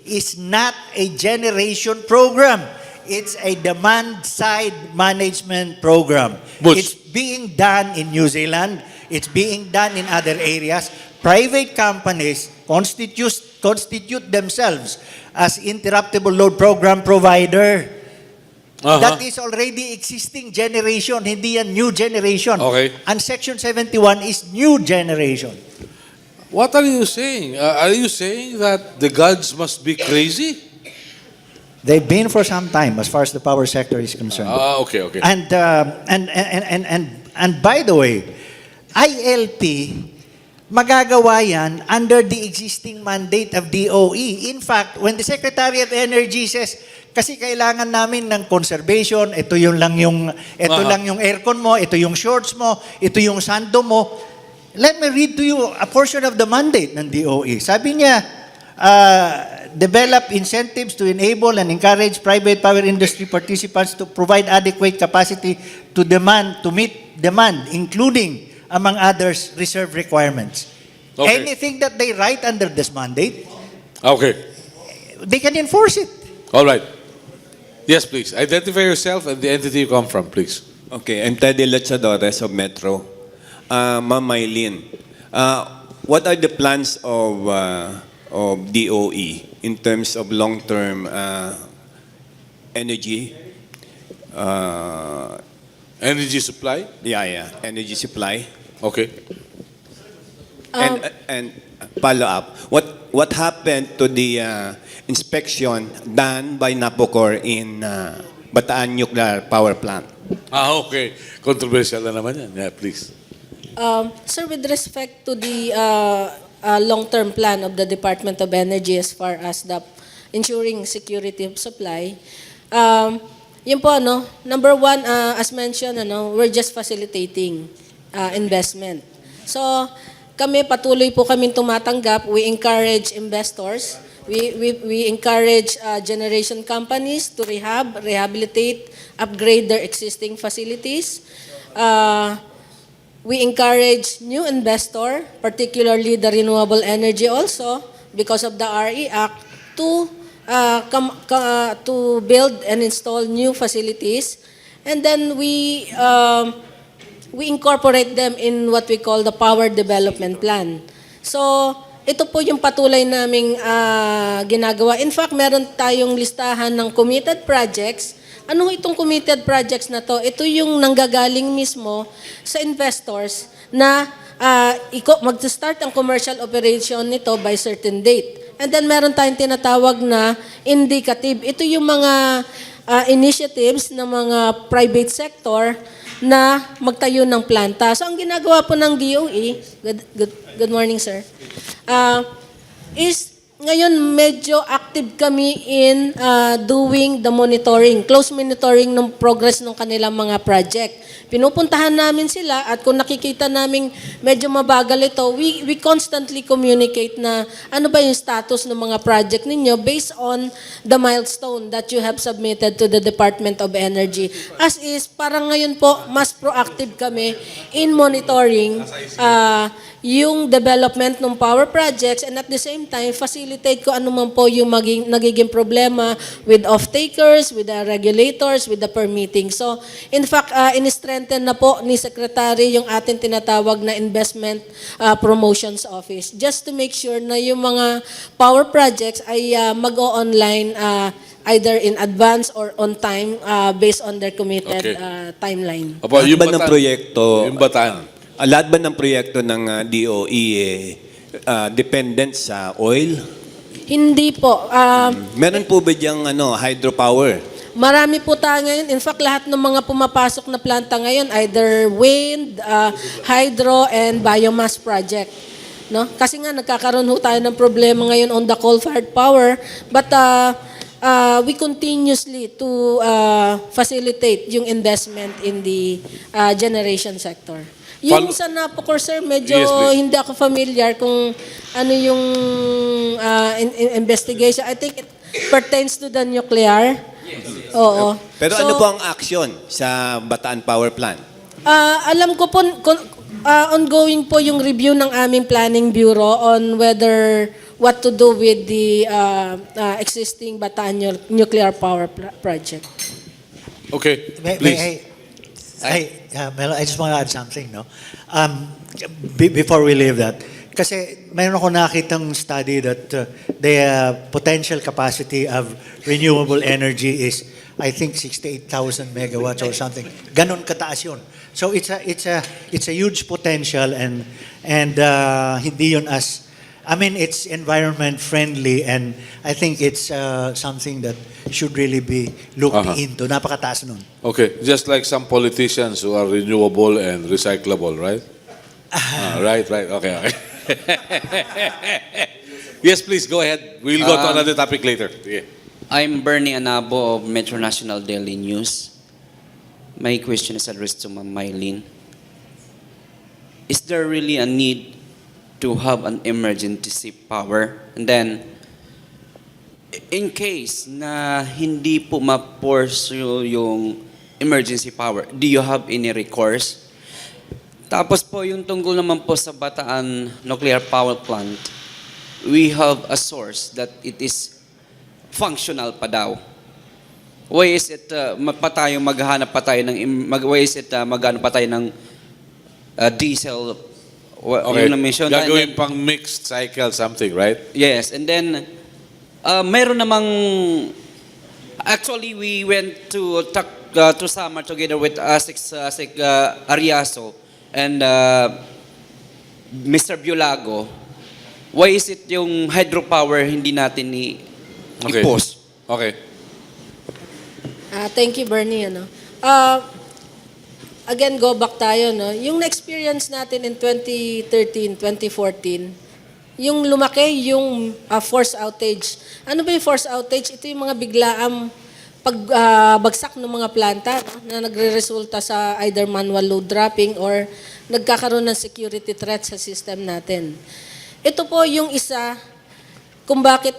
is not a generation program. It's a demand-side management program.
Butch.
It's being done in New Zealand. It's being done in other areas. Private companies constitute themselves as interruptible load program provider. That is already existing generation, hindi yan new generation.
Okay.
And Section 71 is new generation.
What are you saying? Are you saying that the gods must be crazy?
They've been for some time as far as the power sector is concerned.
Okay.
And by the way, ILP, magagawa yan under the existing mandate of DOE. In fact, when the Secretary of Energy says, kasi kailangan namin ng conservation, ito lang yung aircon mo, ito yung shorts mo, ito yung sando mo. Let me read to you a portion of the mandate ng DOE. Sabi niya, develop incentives to enable and encourage private power industry participants to provide adequate capacity to meet demand, including, among others, reserve requirements.
Okay.
Anything that they write under this mandate,
Okay.
they can enforce it.
All right. Yes, please. Identify yourself and the entity you come from, please.
Okay, I'm Teddy Lechadores of Metro. Ma'am Mylene, what are the plans of DOE in terms of long-term energy?
Energy supply?
Energy supply.
Okay.
And follow up. What happened to the inspection done by Napocor in Bataan Nuclear Power Plant?
Okay. Controversial na naman yan. Yeah, please.
Sir, with respect to the long-term plan of the Department of Energy as far as the ensuring security of supply, yun po, number one, as mentioned, we're just facilitating investment. So, kami, patuloy po kaming tumatanggap. We encourage investors. We encourage generation companies to rehabilitate, upgrade their existing facilities. We encourage new investor, particularly the renewable energy also, because of the RE Act, to build and install new facilities. And then we incorporate them in what we call the Power Development Plan. So, ito po yung patuloy naming ginagawa. In fact, meron tayong listahan ng committed projects. Ano itong committed projects na to? Ito yung nanggagaling mismo sa investors na mag-start ang commercial operation nito by certain date. And then meron tayong tinatawag na indicative. Ito yung mga initiatives ng mga private sector na magtayo ng planta. So ang ginagawa po ng DOE, good morning sir, is ngayon medyo active kami in doing the monitoring, close monitoring ng progress ng kanilang mga project. Pinupuntahan namin sila at kung nakikita namin medyo mabagal ito, we constantly communicate na ano ba yung status ng mga project ninyo based on the milestone that you have submitted to the Department of Energy. As is, parang ngayon po, mas proactive kami in monitoring yung development ng power projects and at the same time, facilitate ko ano man po yung nagiging problema with off-takers, with the regulators, with the permitting. So, in fact, in-strengthen na po ni Secretary yung ating tinatawag na Investment Promotions Office just to make sure na yung mga power projects ay mag-o-online either in advance or on time based on their committed
Okay.
timeline.
Opo,
Lahat ba ng proyekto,
Yung Bataan.
lahat ba ng proyekto ng DOE dependent sa oil?
Hindi po.
Meron po ba diyang hydropower?
Marami po tayo ngayon. In fact, lahat ng mga pumapasok na planta ngayon, either wind, hydro, and biomass project. No? Kasi nga, nagkakaroon ho tayo ng problema ngayon on the coal-fired power. But we continuously to facilitate yung investment in the generation sector. Yung sa Napocor, sir, medyo
Yes, please.
hindi ako familiar kung ano yung investigation. I think it pertains to the nuclear. Oo.
Pero
So,
ano po ang action sa Bataan Power Plant?
alam ko po, ongoing po yung review ng aming planning bureau on whether what to do with the existing Bataan nuclear power project.
Okay,
May
please.
Melo, I just want to add something, no? Before we leave that, kasi mayroon ako nakitang study that the potential capacity of renewable energy is, I think, 68,000 megawatts or something. Ganon kataas yun. So it's a huge potential and hindi yun as, I mean, it's environment friendly and I think it's something that should really be looked into. Napakataas nun.
Okay, just like some politicians who are renewable and recyclable, right? Right, okay. Yes, please, go ahead. We'll go to another topic later. Yeah.
I'm Bernie Anabo of Metro National Daily News. My question is addressed to Ma'am Mylene. Is there really a need to have an emergency power? And then, in case na hindi po ma-force yung emergency power, do you have any recourse? Tapos po yung tungkol naman po sa Bataan Nuclear Power Plant, we have a source that it is functional pa daw. Why is it maghanap pa tayo ng diesel?
Okay,
Yung na-mention.
gagawin pang mixed cycle something, right?
Yes, and then meron namang actually we went to Samar together with Asik Ariaso and Mr. Biolago. Why is it yung hydropower hindi natin
Okay.
i-post?
Okay.
Thank you, Bernie. Again, go back tayo. No? Yung na-experience natin in 2013, 2014, yung lumaki yung force outage. Ano ba yung force outage? Ito yung mga biglaang pagbagsak ng mga planta na nagre-resulta sa either manual load dropping or nagkakaroon ng security threat sa system natin. Ito po yung isa kung bakit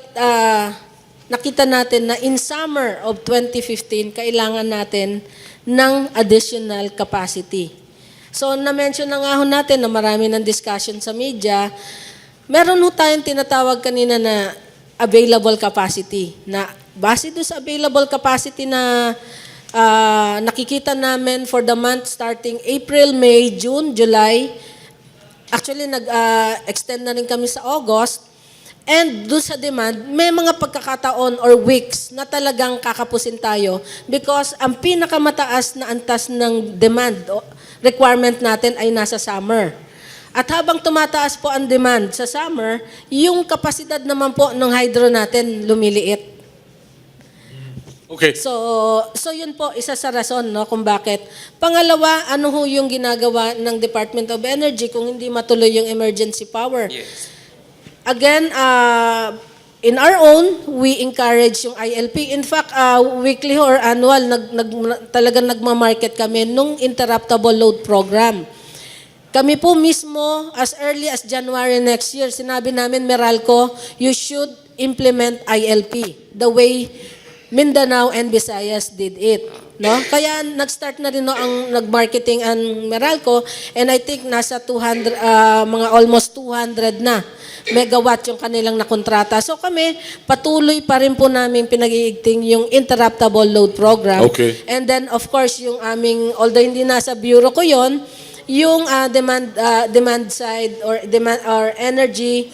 nakita natin na in summer of 2015, kailangan natin ng additional capacity. So, na-mention na nga ho natin na marami ng discussion sa media. Meron ho tayong tinatawag kanina na available capacity. Na base doon sa available capacity na nakikita namin for the month starting April, May, June, July. Actually, nag-extend na rin kami sa August. And doon sa demand, may mga pagkakataon or weeks na talagang kakapusin tayo because ang pinakamataas na antas ng demand requirement natin ay nasa summer. At habang tumataas po ang demand sa summer, yung kapasidad naman po ng hydro natin lumiliit.
Okay.
So yun po, isa sa rason no, kung bakit. Pangalawa, ano ho yung ginagawa ng Department of Energy kung hindi matuloy yung emergency power?
Yes.
Again, in our own, we encourage yung ILP. In fact, weekly or annual, talagang nagmamarket kami nung interruptible load program. Kami po mismo, as early as January next year, sinabi namin, Meralco, you should implement ILP the way Mindanao and Visayas did it. No? Kaya nag-start na rin no, ang nag-marketing ang Meralco, and I think nasa 200, mga almost 200 na megawatt yung kanilang nakontrata. So kami, patuloy pa rin po namin pinag-iigting yung interruptible load program.
Okay.
And then of course yung aming, although hindi nasa bureau ko yon, yung demand side or energy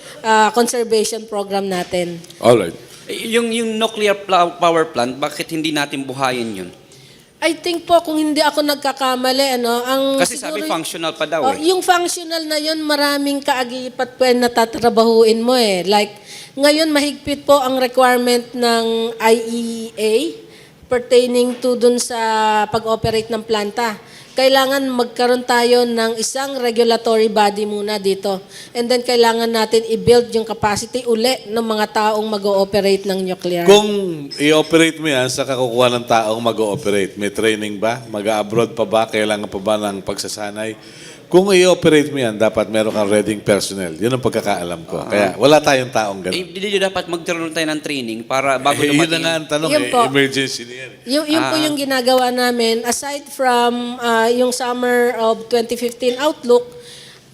conservation program natin.
All right.
Yung nuclear power plant, bakit hindi natin buhayin yun?
I think po kung hindi ako nagkakamali ang
Kasi
siguro
sabi functional pa daw
yung functional na yun maraming kaagipat po na tatrabahuin mo eh. Like ngayon mahigpit po ang requirement ng IEA pertaining to dun sa pag-operate ng planta. Kailangan magkaroon tayo ng isang regulatory body muna dito. And then kailangan natin i-build yung capacity uli ng mga taong mag-ooperate ng nuclear.
Kung i-operate mo yan, sa kakukuha ng taong mag-ooperate, may training ba? Mag-abroad pa ba? Kailangan pa ba ng pagsasanay? Kung i-operate mo yan, dapat meron kang reading personnel. Yun ang pagkakaalam ko. Kaya wala tayong taong ganun.
Hindi dapat magkaroon tayo ng training para bago
Yun
dumating.
na nga ang tanong,
Yun po.
emergency na yan.
Yun po yung ginagawa namin. Aside from yung summer of 2015 outlook,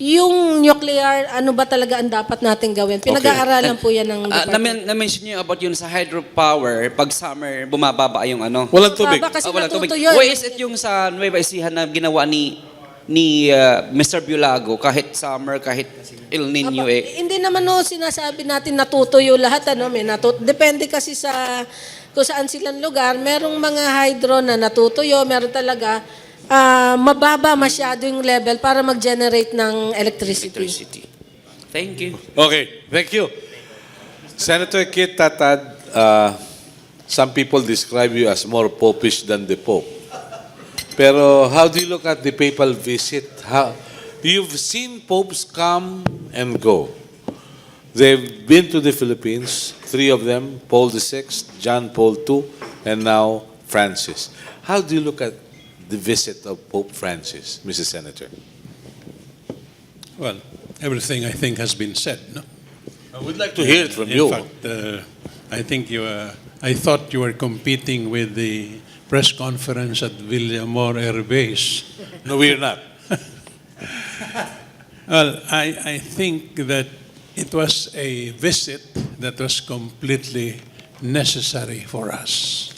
yung nuclear, ano ba talaga ang dapat natin gawin? Pinag-aaralan po yan ng department.
Na-mention niyo about yun sa hydropower, pag summer, bumababa yung ano.
Walang tubig.
Baba kasi
Wala tubig.
natutuyo.
Why is it yung sa Nueva Ecija na ginawa ni Mr. Bulago, kahit summer, kahit El Nino
Hindi naman sinasabi natin natutuyo lahat. Depende kasi sa kung saan silang lugar. Merong mga hydro na natutuyo, meron talaga mababa masyado yung level para mag-generate ng electricity.
Thank you.
Okay, thank you. Senator Kit Tatad, some people describe you as more popish than the Pope. Pero how do you look at the papal visit? You've seen popes come and go. They've been to the Philippines, 3 of them, Paul VI, John Paul II, and now Francis. How do you look at the visit of Pope Francis, Mrs. Senator?
Well, everything I think has been said. No?
I would like to hear it from you.
In fact, I think I thought you were competing with the press conference at Villamor Air Base.
No, we're not.
Well, I think that it was a visit that was completely necessary for us.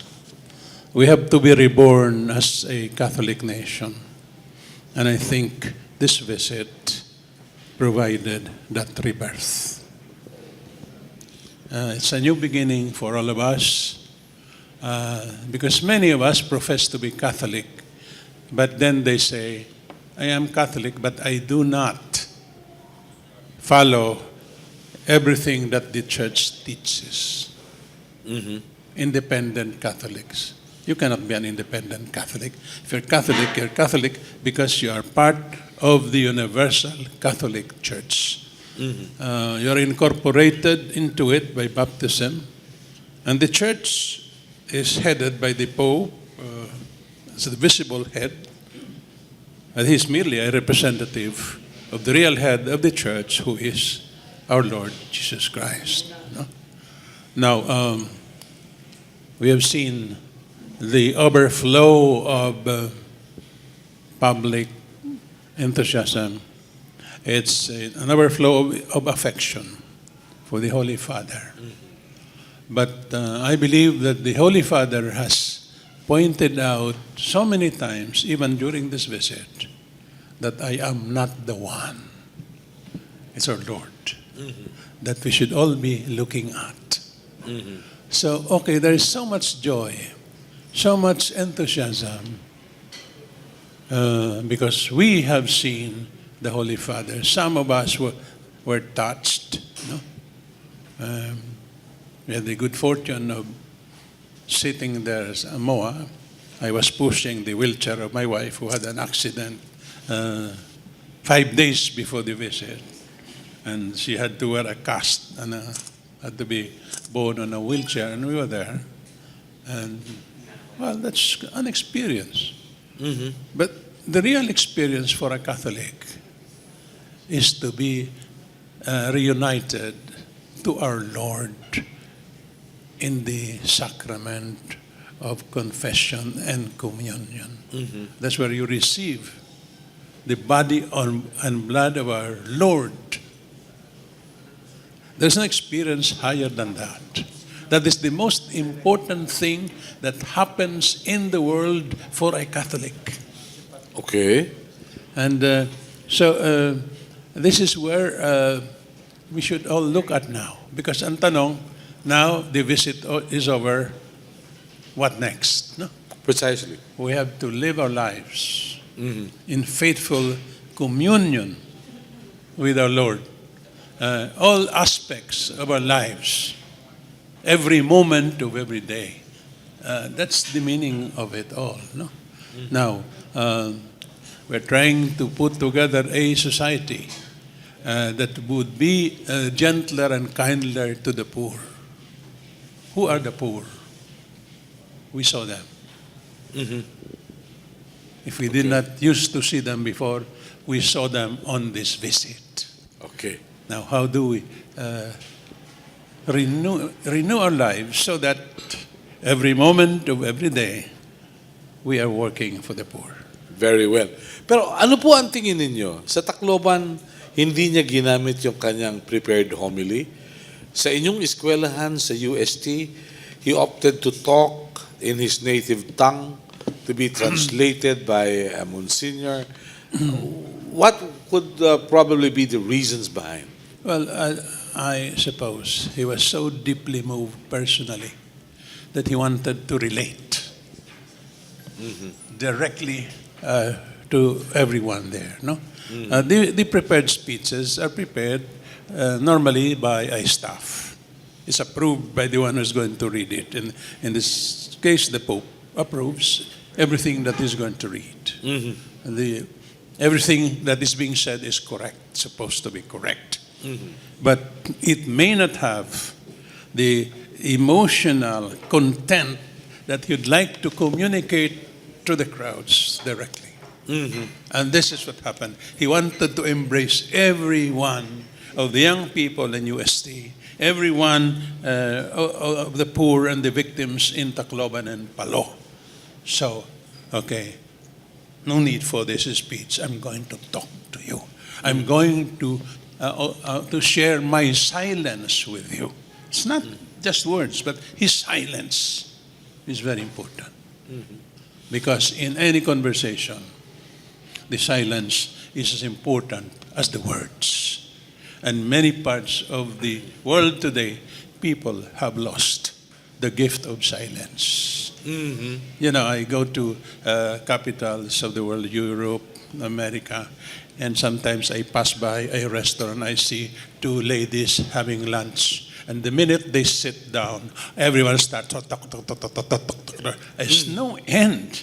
We have to be reborn as a Catholic nation. And I think this visit provided that rebirth. It's a new beginning for all of us. Because many of us profess to be Catholic, but then they say, I am Catholic, but I do not follow everything that the church teaches. Independent Catholics. You cannot be an independent Catholic. If you're Catholic because you are part of the universal Catholic Church. You're incorporated into it by baptism, and the church is headed by the Pope as the visible head, and he's merely a representative of the real head of the church, who is our Lord Jesus Christ. No? Now, we have seen the overflow of public enthusiasm. It's an overflow of affection for the Holy Father. But I believe that the Holy Father has pointed out so many times, even during this visit, that I am not the one. It's our Lord that we should all be looking at. So, okay, there is so much joy, so much enthusiasm, because we have seen the Holy Father. Some of us were touched. No? We had the good fortune of sitting there as a MOA. I was pushing the wheelchair of my wife who had an accident 5 days before the visit. And she had to wear a cast and had to be borne on a wheelchair, and we were there. And, well, that's an experience. But the real experience for a Catholic is to be reunited to our Lord in the sacrament of confession and communion. That's where you receive the body and blood of our Lord. There's no experience higher than that. That is the most important thing that happens in the world for a Catholic.
Okay.
And so this is where we should all look at now. Because ang tanong, now the visit is over, what next? No?
Precisely.
We have to live our lives in faithful communion with our Lord. All aspects of our lives, every moment of every day. That's the meaning of it all. No? Now, we're trying to put together a society that would be gentler and kinder to the poor. Who are the poor? We saw them. If we did not used to see them before, we saw them on this visit.
Okay.
Now, how do we renew our lives so that every moment of every day we are working for the poor?
Very well. Pero ano po ang tingin ninyo? Sa Tacloban, hindi niya ginamit yung kanyang prepared homily. Sa inyong eskwelahan sa UST, he opted to talk in his native tongue to be translated by a Monsignor. What could probably be the reasons behind?
Well, I suppose he was so deeply moved personally that he wanted to relate directly to everyone there. No, the prepared speeches are prepared normally by a staff. It's approved by the one who's going to read it. And in this case, the Pope approves everything that he's going to read. Everything that is being said is correct, supposed to be correct. But it may not have the emotional content that you'd like to communicate to the crowds directly. And this is what happened. He wanted to embrace every one of the young people in UST, every one of the poor and the victims in Tacloban and Palo. So, okay, no need for this speech. I'm going to talk to you. I'm going to share my silence with you. It's not just words, but his silence is very important. Because in any conversation, the silence is as important as the words. And many parts of the world today, people have lost the gift of silence. You know, I go to capitals of the world, Europe, America, and sometimes I pass by a restaurant, I see two ladies having lunch. And the minute they sit down, everyone starts to talk. There's no end.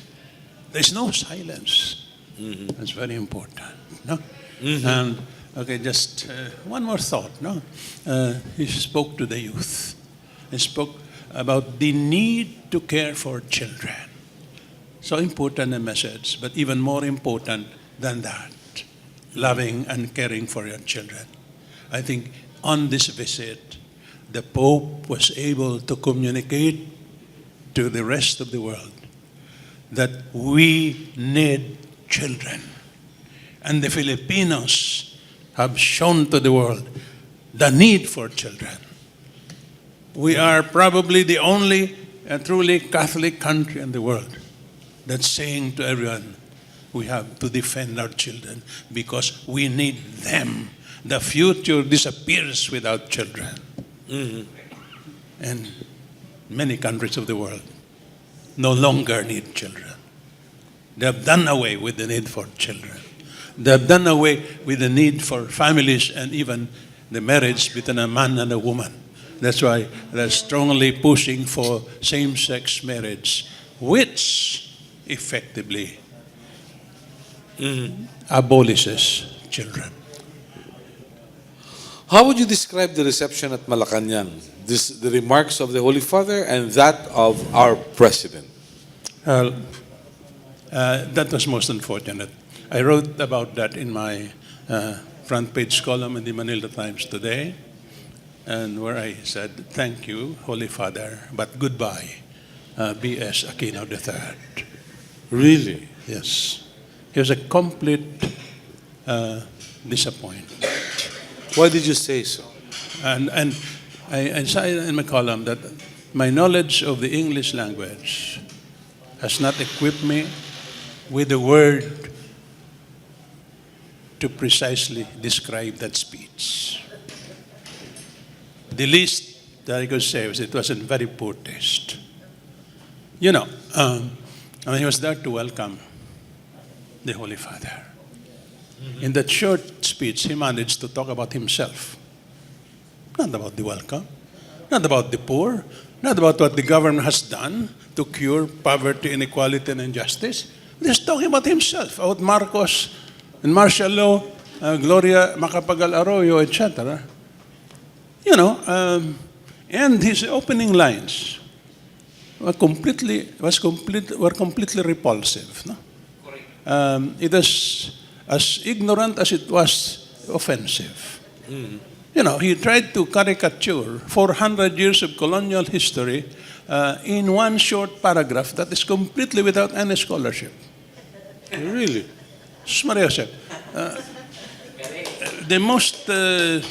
There's no silence. That's very important. No? And okay, just one more thought. No, he spoke to the youth. He spoke about the need to care for children. So important a message, but even more important than that, loving and caring for your children. I think on this visit, the Pope was able to communicate to the rest of the world that we need children. And the Filipinos have shown to the world the need for children. We are probably the only truly Catholic country in the world that's saying to everyone, we have to defend our children because we need them. The future disappears without children. And many countries of the world no longer need children. They have done away with the need for children. They have done away with the need for families and even the marriage between a man and a woman. That's why they're strongly pushing for same-sex marriage, which effectively abolishes children.
How would you describe the reception at Malacanang? The remarks of the Holy Father and that of our President.
That was most unfortunate. I wrote about that in my front page column in the Manila Times today, and where I said, "Thank you, Holy Father, but goodbye, B.S. Aquino III."
Really?
Yes. He was a complete disappointment.
Why did you say so?
And I say in my column that my knowledge of the English language has not equipped me with the word to precisely describe that speech. The least that I could say was it was in very poor taste. You know, and he was there to welcome the Holy Father. In that short speech, he managed to talk about himself. Not about the welcome, not about the poor, not about what the government has done to cure poverty, inequality, and injustice. He's talking about himself, about Marcos and martial law, Gloria Macapagal Arroyo, etc. You know, and his opening lines were completely repulsive. No? It was as ignorant as it was offensive. You know, he tried to caricature 400 years of colonial history in one short paragraph that is completely without any scholarship.
Really?
Maria said, the most, the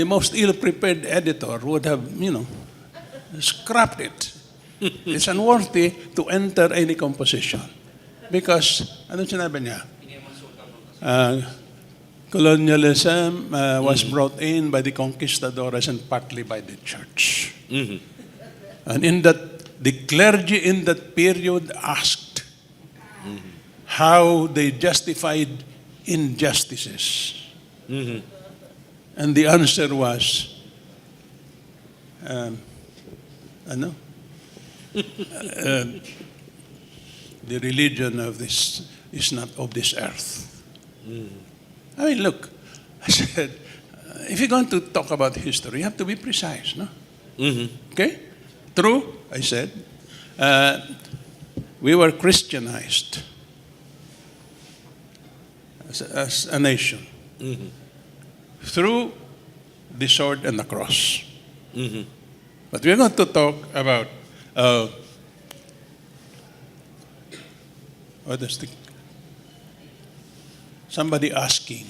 most ill-prepared editor would have, scrapped it. It's unworthy to enter any composition. Because, ano sinabi niya? Colonialism was brought in by the conquistadores and partly by the church. And in that, the clergy in that period asked how they justified injustices. And the answer was, the religion of this is not of this earth. I mean, look, I said, if you're going to talk about history, you have to be precise, no? Okay? True, I said. We were Christianized as a nation through the sword and the cross. But we're going to talk about what is the somebody asking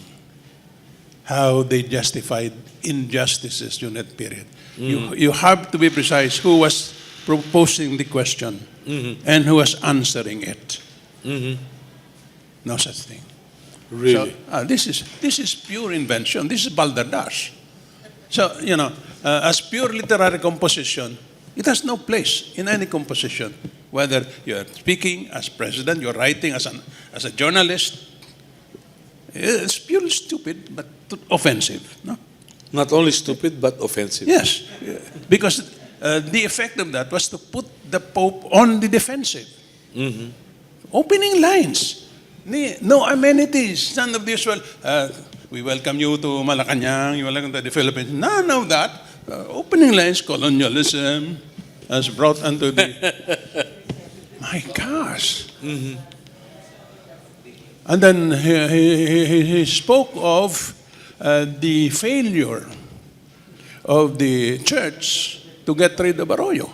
how they justified injustices during that period. You have to be precise who was proposing the question and who was answering it. No such thing.
Really?
So, this is pure invention. This is balderdash. So, as pure literary composition, it has no place in any composition. Whether you're speaking as president, you're writing as a journalist, it's purely stupid but offensive. No?
Not only stupid, but offensive.
Yes, because the effect of that was to put the Pope on the defensive. Opening lines. No amenities. None of the usual, we welcome you to Malacanang, you welcome to the Philippines. None of that. Opening lines, colonialism has brought unto the... My gosh. And then he spoke of the failure of the church to get rid of Arroyo.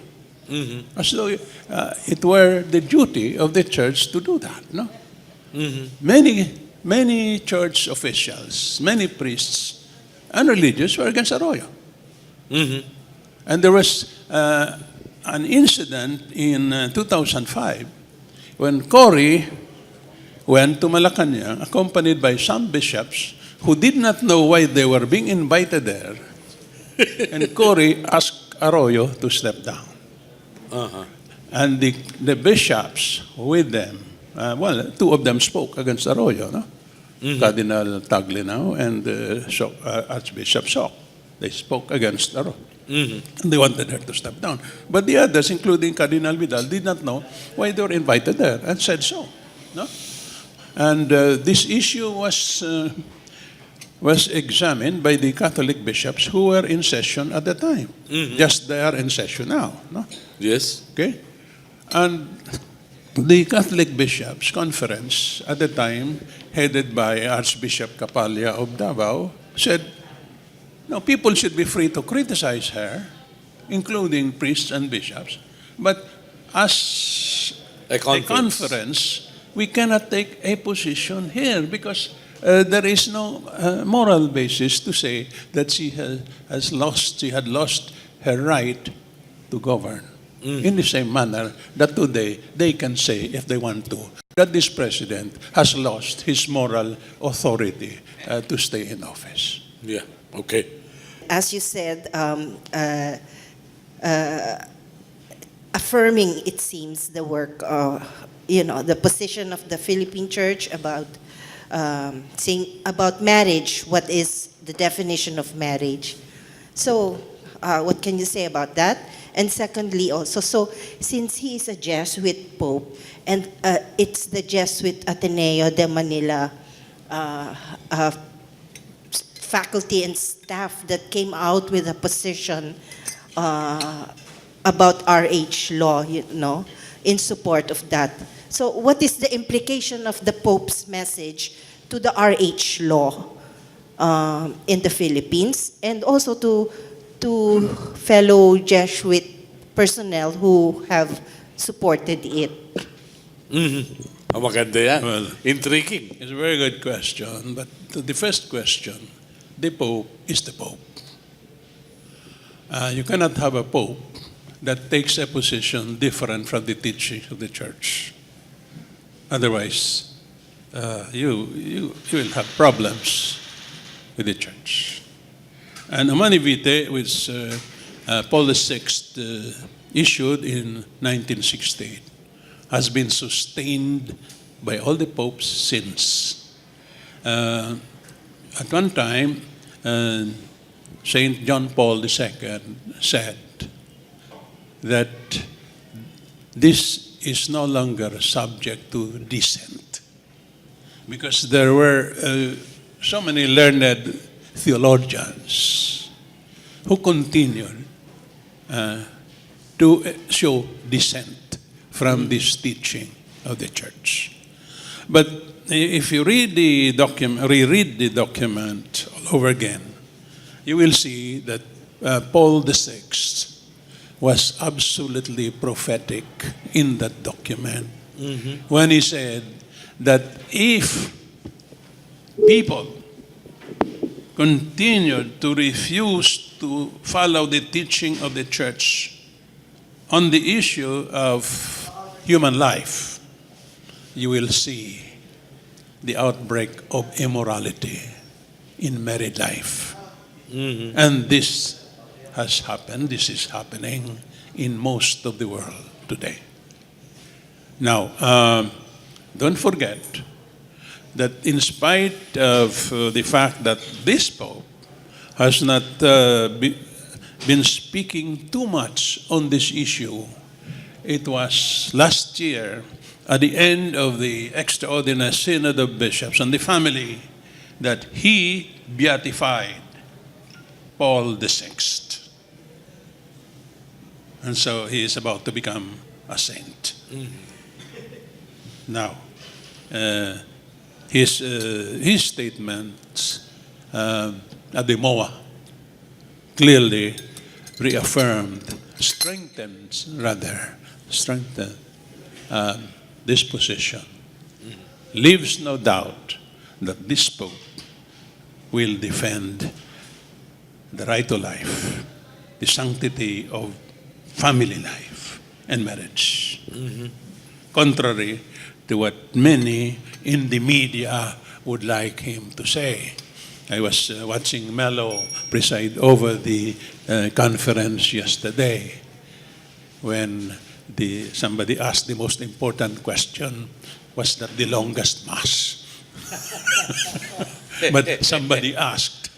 As though it were the duty of the church to do that. No? Many church officials, many priests and religious were against Arroyo. And there was an incident in 2005 when Cory went to Malacanang accompanied by some bishops who did not know why they were being invited there. And Cory asked Arroyo to step down. And the bishops with them, two of them spoke against Arroyo. No? Cardinal Tagle now and Archbishop Sok. They spoke against her. And they wanted her to step down. But the others, including Cardinal Vidal, did not know why they were invited there and said so. No? And this issue was examined by the Catholic bishops who were in session at the time. Just they are in session now. No?
Yes.
Okay? And the Catholic Bishops' Conference at the time, headed by Archbishop Capalla of Davao, said, no, people should be free to criticize her, including priests and bishops, but as
A conference.
conference, we cannot take a position here because there is no moral basis to say that she had lost her right to govern. In the same manner that today they can say, if they want to, that this president has lost his moral authority to stay in office.
Yeah. Okay.
As you said, affirming, it seems, the work, the position of the Philippine Church about saying about marriage. What is the definition of marriage? So, what can you say about that? And secondly, also, so since he is a Jesuit Pope, and it's the Jesuit Ateneo de Manila faculty and staff that came out with a position about RH law, in support of that. So what is the implication of the Pope's message to the RH law in the Philippines, and also to fellow Jesuit personnel who have supported it?
Maganda yan.
Well,
Intriguing.
it's a very good question, but to the first question, the Pope is the Pope. You cannot have a Pope that takes a position different from the teaching of the Church. Otherwise, you will have problems with the Church. And Humani Vitae, which Paul VI issued in 1968, has been sustained by all the popes since. At one time, Saint John Paul II said that this is no longer subject to dissent, because there were so many learned theologians who continued to show dissent from this teaching of the Church. But if you read reread the document all over again, you will see that Paul VI was absolutely prophetic in that document when he said that if people continued to refuse to follow the teaching of the Church on the issue of human life, you will see the outbreak of immorality in married life. And this has happened, this is happening in most of the world today. Now, don't forget that in spite of the fact that this Pope has not been speaking too much on this issue, it was last year at the end of the extraordinary Synod of Bishops and the family that he beatified Paul VI. And so he is about to become a saint. Now, his statements at the MOA clearly strengthened this position. Leaves no doubt that this Pope will defend the right to life, the sanctity of family life and marriage. Contrary to what many in the media would like him to say. I was watching Mello preside over the conference yesterday when somebody asked the most important question, was that the longest mass? But somebody asked.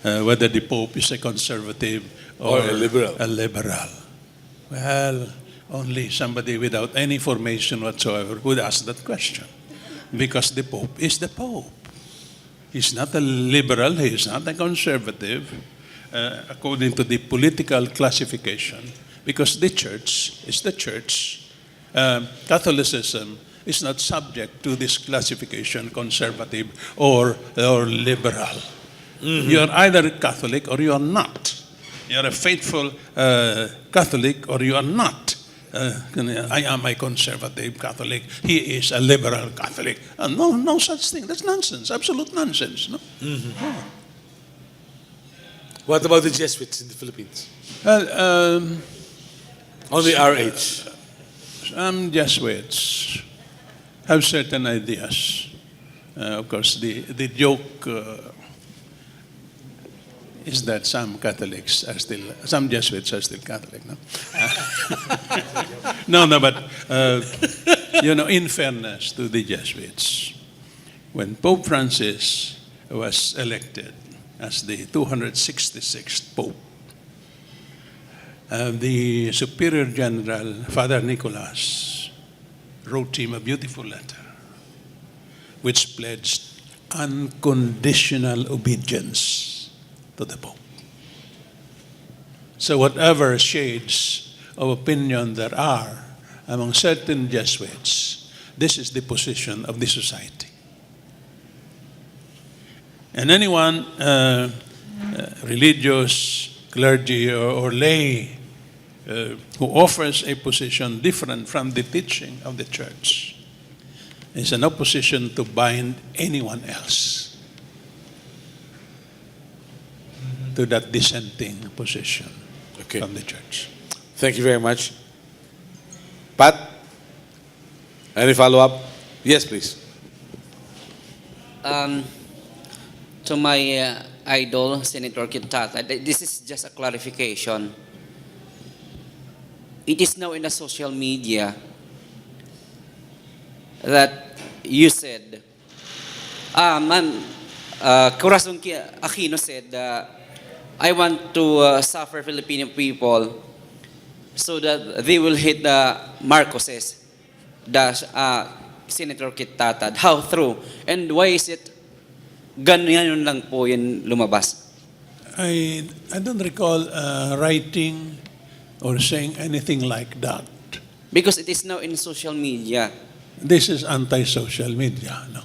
Whether the Pope is a conservative
Or a liberal.
A liberal. Well, only somebody without any information whatsoever would ask that question. Because the Pope is the Pope. He's not a liberal, he is not a conservative, according to the political classification, because the church is the church. Catholicism is not subject to this classification, conservative or liberal. You're either Catholic or you're not. You're a faithful Catholic or you are not. I am a conservative Catholic. He is a liberal Catholic. No such thing. That's nonsense. Absolute nonsense. No?
What about the Jesuits in the Philippines?
Well,
Only RH.
some Jesuits have certain ideas. Of course, the joke is that some Catholics are still, some Jesuits are still Catholic, no? No, but, in fairness to the Jesuits, when Pope Francis was elected as the 266th Pope, the Superior General, Father Nicolas, wrote him a beautiful letter which pledged unconditional obedience to the Pope. So whatever shades of opinion there are among certain Jesuits, this is the position of the society. And anyone, religious, clergy, or lay, who offers a position different from the teaching of the church is in opposition to bind anyone else to that dissenting position from the church.
Thank you very much. Pat, any follow-up? Yes, please.
To my idol, Senator Kit Tata, this is just a clarification. It is now in the social media that you said, Corazon Aquino said, I want to suffer Filipino people so that they will hit the Marcoses, the Senator Kit Tata. How true? And why is it ganyan lang po yung lumabas?
I don't recall writing or saying anything like that.
Because it is now in social media.
This is anti-social media, no?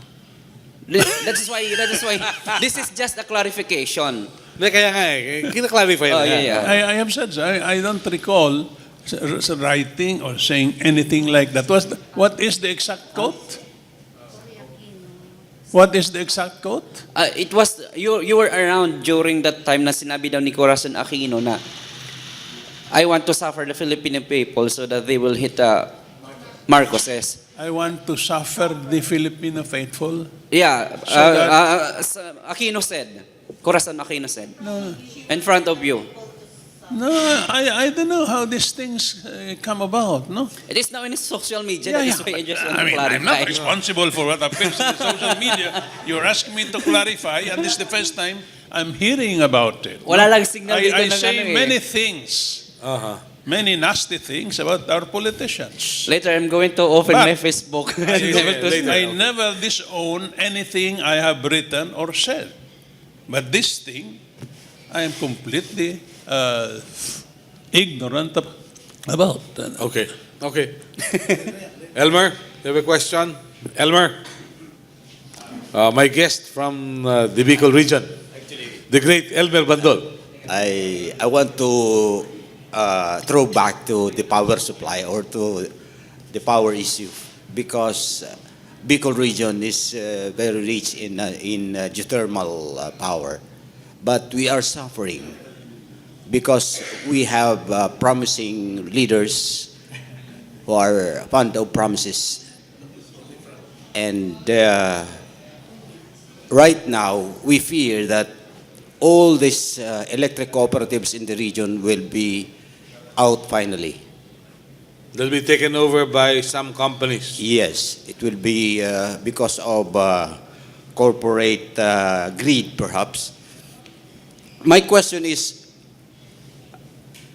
That is why this is just a clarification.
Hindi, kaya nga kina-clarify
Oh,
na nga.
yeah.
I have said so. I don't recall writing or saying anything like that. What is the exact quote? What is the exact quote?
It was you were around during that time na sinabi daw ni Corazon Aquino na I want to suffer the Filipino people so that they will hit Marcoses.
I want to suffer the Filipino faithful.
Yeah, Aquino said. Corazon Aquino said.
No,
In front of you.
no, I don't know how these things come about, no?
It is now in social media.
Yeah,
That
yeah.
is why I just want
I
to
mean,
clarify.
I'm not responsible for what appears in the social media. You're asking me to clarify, and this is the first time I'm hearing about it.
Wala lang signal dito
I
ng
say
ano eh.
many things, many nasty things about our politicians.
Later, I'm going to open
But-
my Facebook.
I never disown anything I have written or said. But this thing, I am completely ignorant about.
Okay. Elmer, you have a question? Elmer? My guest from the Bicol region, the great Elmer Bandol.
I want to throw back to the power supply or to the power issue because Bicol region is very rich in geothermal power, but we are suffering because we have promising leaders who are fond of promises, and right now we fear that all these electric cooperatives in the region will be out finally.
They'll be taken over by some companies.
Yes, it will be because of corporate greed, perhaps. My question is,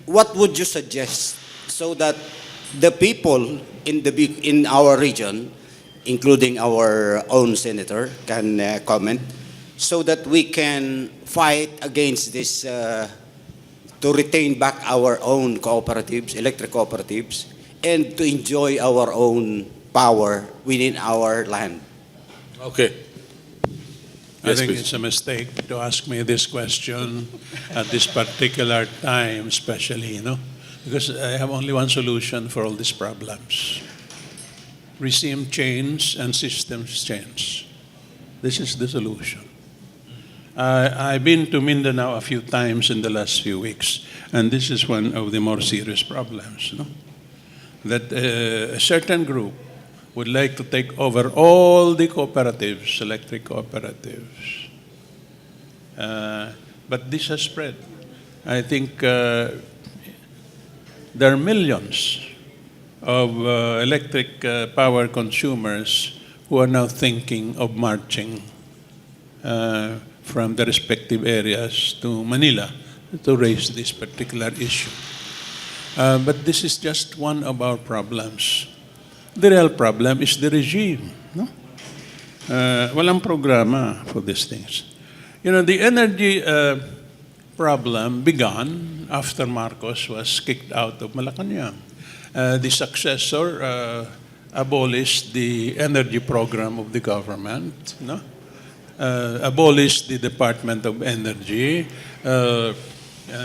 what would you suggest so that the people in our region, including our own senator, can comment, so that we can fight against this to retain back our own cooperatives, electric cooperatives, and to enjoy our own power within our land?
Okay.
I
Yes,
think
please.
it's a mistake to ask me this question at this particular time, especially, because I have only one solution for all these problems. Regime change and systems change. This is the solution. I've been to Mindanao a few times in the last few weeks, and this is one of the more serious problems, that a certain group would like to take over all the cooperatives, electric cooperatives. But this has spread. I think there are millions of electric power consumers who are now thinking of marching from the respective areas to Manila to raise this particular issue. But this is just one of our problems. The real problem is the regime. Walang programa for these things. The energy problem began after Marcos was kicked out of Malacanang. The successor abolished the energy program of the government, abolished the Department of Energy,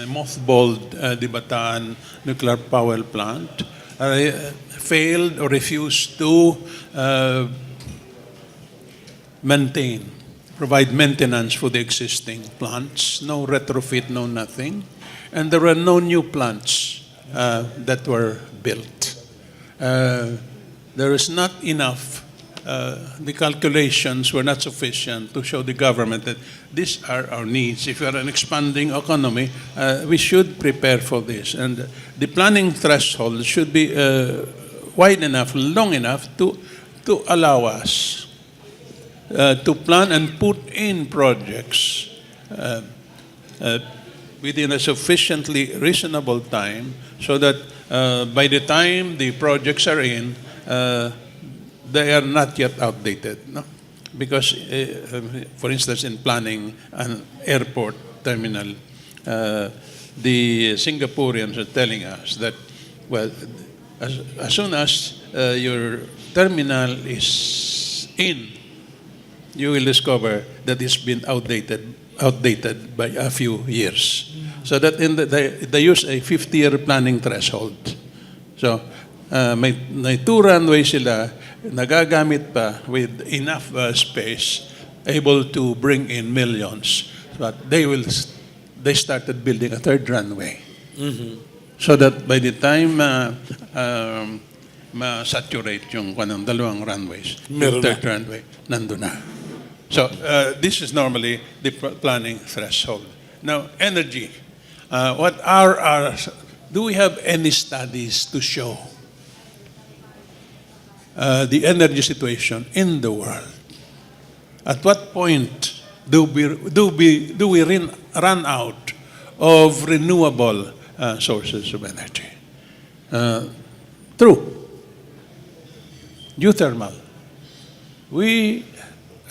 mothballed the Bataan nuclear power plant, failed or refused to provide maintenance for the existing plants, no retrofit, no nothing. And there were no new plants that were built. There is not enough, the calculations were not sufficient to show the government that these are our needs. If we are an expanding economy, we should prepare for this. And the planning threshold should be wide enough, long enough to allow us to plan and put in projects within a sufficiently reasonable time so that by the time the projects are in, they are not yet outdated. Because, for instance, in planning an airport terminal, the Singaporeans are telling us that, well, as soon as your terminal is in, you will discover that it's been outdated by a few years. So that they use a 50-year planning threshold. So may 2 runways sila, nagagamit pa with enough space, able to bring in millions. But they started building a 3rd runway. So that by the time ma-saturate yung 2 runways, yung 3rd runway, nandun na. So this is normally the planning threshold. Now, energy. What are our... Do we have any studies to show the energy situation in the world? At what point do we run out of renewable sources of energy? True. Geothermal. We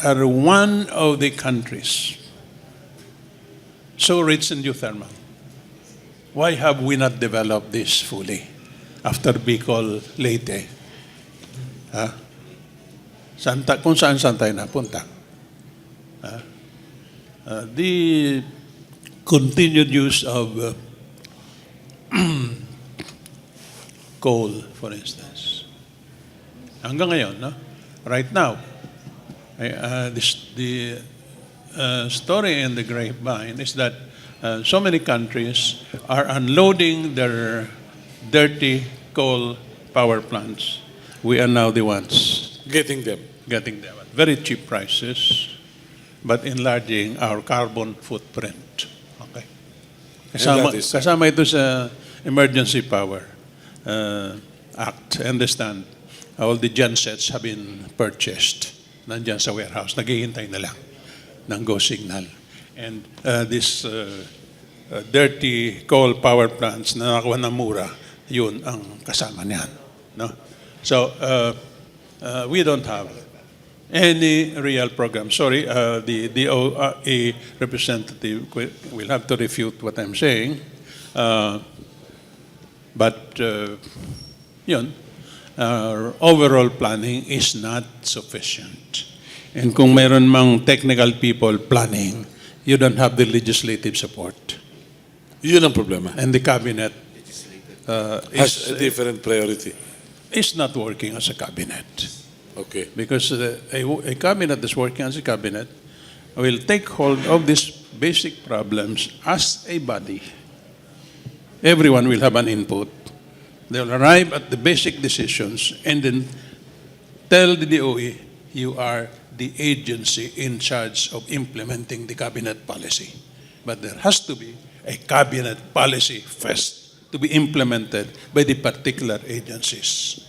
are one of the countries so rich in geothermal. Why have we not developed this fully after Bicol, Leyte? Kung saan tayo napunta? The continued use of coal, for instance. Hanggang ngayon, right now, the story in the grapevine is that so many countries are unloading their dirty coal power plants. We are now the ones
Getting them.
at very cheap prices, but enlarging our carbon footprint. Okay.
that is-
Kasama ito sa emergency power. Act. I understand all the gensets have been purchased. Nandyan sa warehouse. Naghihintay na lang ng go signal. And this dirty coal power plants na nakakuha ng mura, yun ang kasama niyan. No? So, we don't have any real program. Sorry, the DOE representative will have to refute what I'm saying. But yun, our overall planning is not sufficient. And kung mayroon mang technical people planning, you don't have the legislative support.
Yun ang problema.
And the cabinet
Has a different priority.
is not working as a cabinet.
Okay.
Because a cabinet that's working as a cabinet will take hold of these basic problems as a body. Everyone will have an input. They'll arrive at the basic decisions and then tell the DOE, you are the agency in charge of implementing the cabinet policy. But there has to be a cabinet policy first to be implemented by the particular agencies.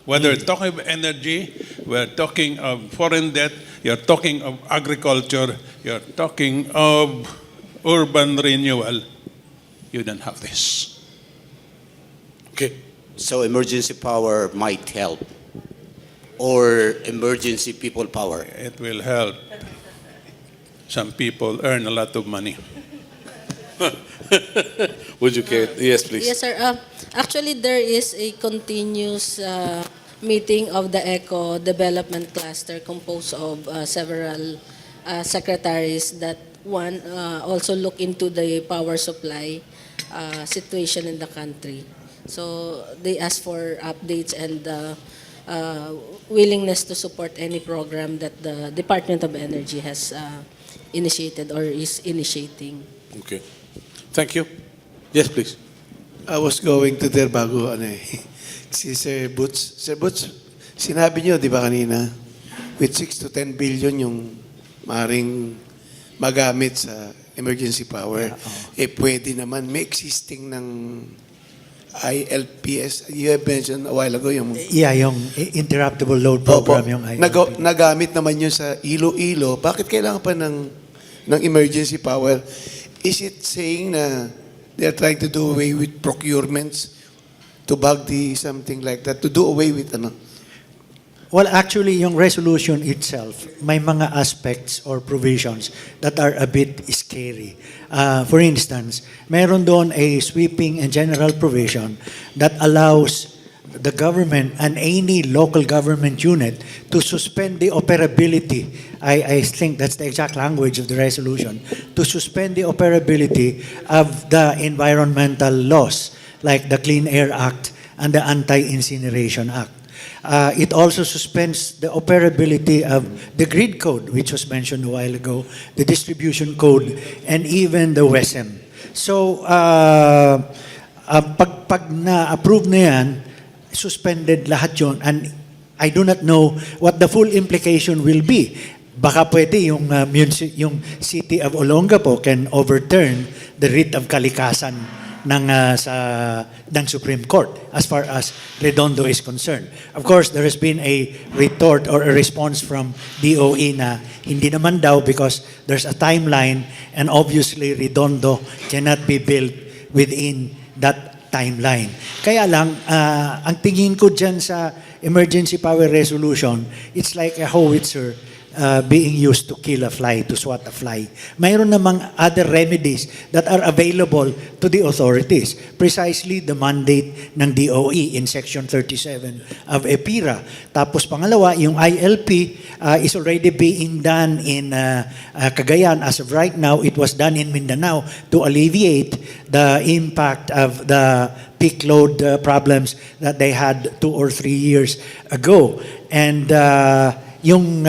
Whether we're talking of energy, we're talking of foreign debt, you're talking of agriculture, you're talking of urban renewal, you don't have this.
Okay.
So emergency power might help, or emergency people power.
It will help. Some people earn a lot of money.
Would you care? Yes, please.
Yes, sir. Actually, there is a continuous meeting of the ECO Development Cluster composed of several secretaries that also look into the power supply situation in the country. So they ask for updates and willingness to support any program that the Department of Energy has initiated or is initiating.
Okay. Thank you. Yes, please.
I was going to there bago si Sir Boots. Sir Boots, sinabi niyo, di ba kanina, with 6 to 10 billion yung maring magamit sa emergency power, pwede naman, may existing ng ILPS. You have mentioned a while ago yung...
Yeah, yung interruptible load program, yung ILP.
Nagamit naman yun sa Iloilo. Bakit kailangan pa ng emergency power? Is it saying na they are trying to do away with procurements to bag the something like that, to do away with ano?
Well, actually, yung resolution itself, may mga aspects or provisions that are a bit scary. For instance, meron doon a sweeping and general provision that allows the government and any local government unit to suspend the operability. I think that's the exact language of the resolution. To suspend the operability of the environmental laws like the Clean Air Act and the Anti-Incineration Act. It also suspends the operability of the grid code, which was mentioned a while ago, the distribution code, and even the WESM. So, pag na-approve na yan, suspended lahat yun, and I do not know what the full implication will be. Baka pwede yung City of Olongapo can overturn the writ of kalikasan ng Supreme Court as far as Redondo is concerned. Of course, there has been a retort or a response from DOE na hindi naman daw because there's a timeline and obviously Redondo cannot be built within that timeline. Kaya lang, ang tingin ko dyan sa emergency power resolution, it's like a howitzer being used to kill a fly, to swat a fly. Mayroon namang other remedies that are available to the authorities. Precisely the mandate ng DOE in Section 37 of EPIRA. Tapos pangalawa, yung ILP is already being done in Cagayan. As of right now, it was done in Mindanao to alleviate the impact of the peak load problems that they had 2 or 3 years ago. And yung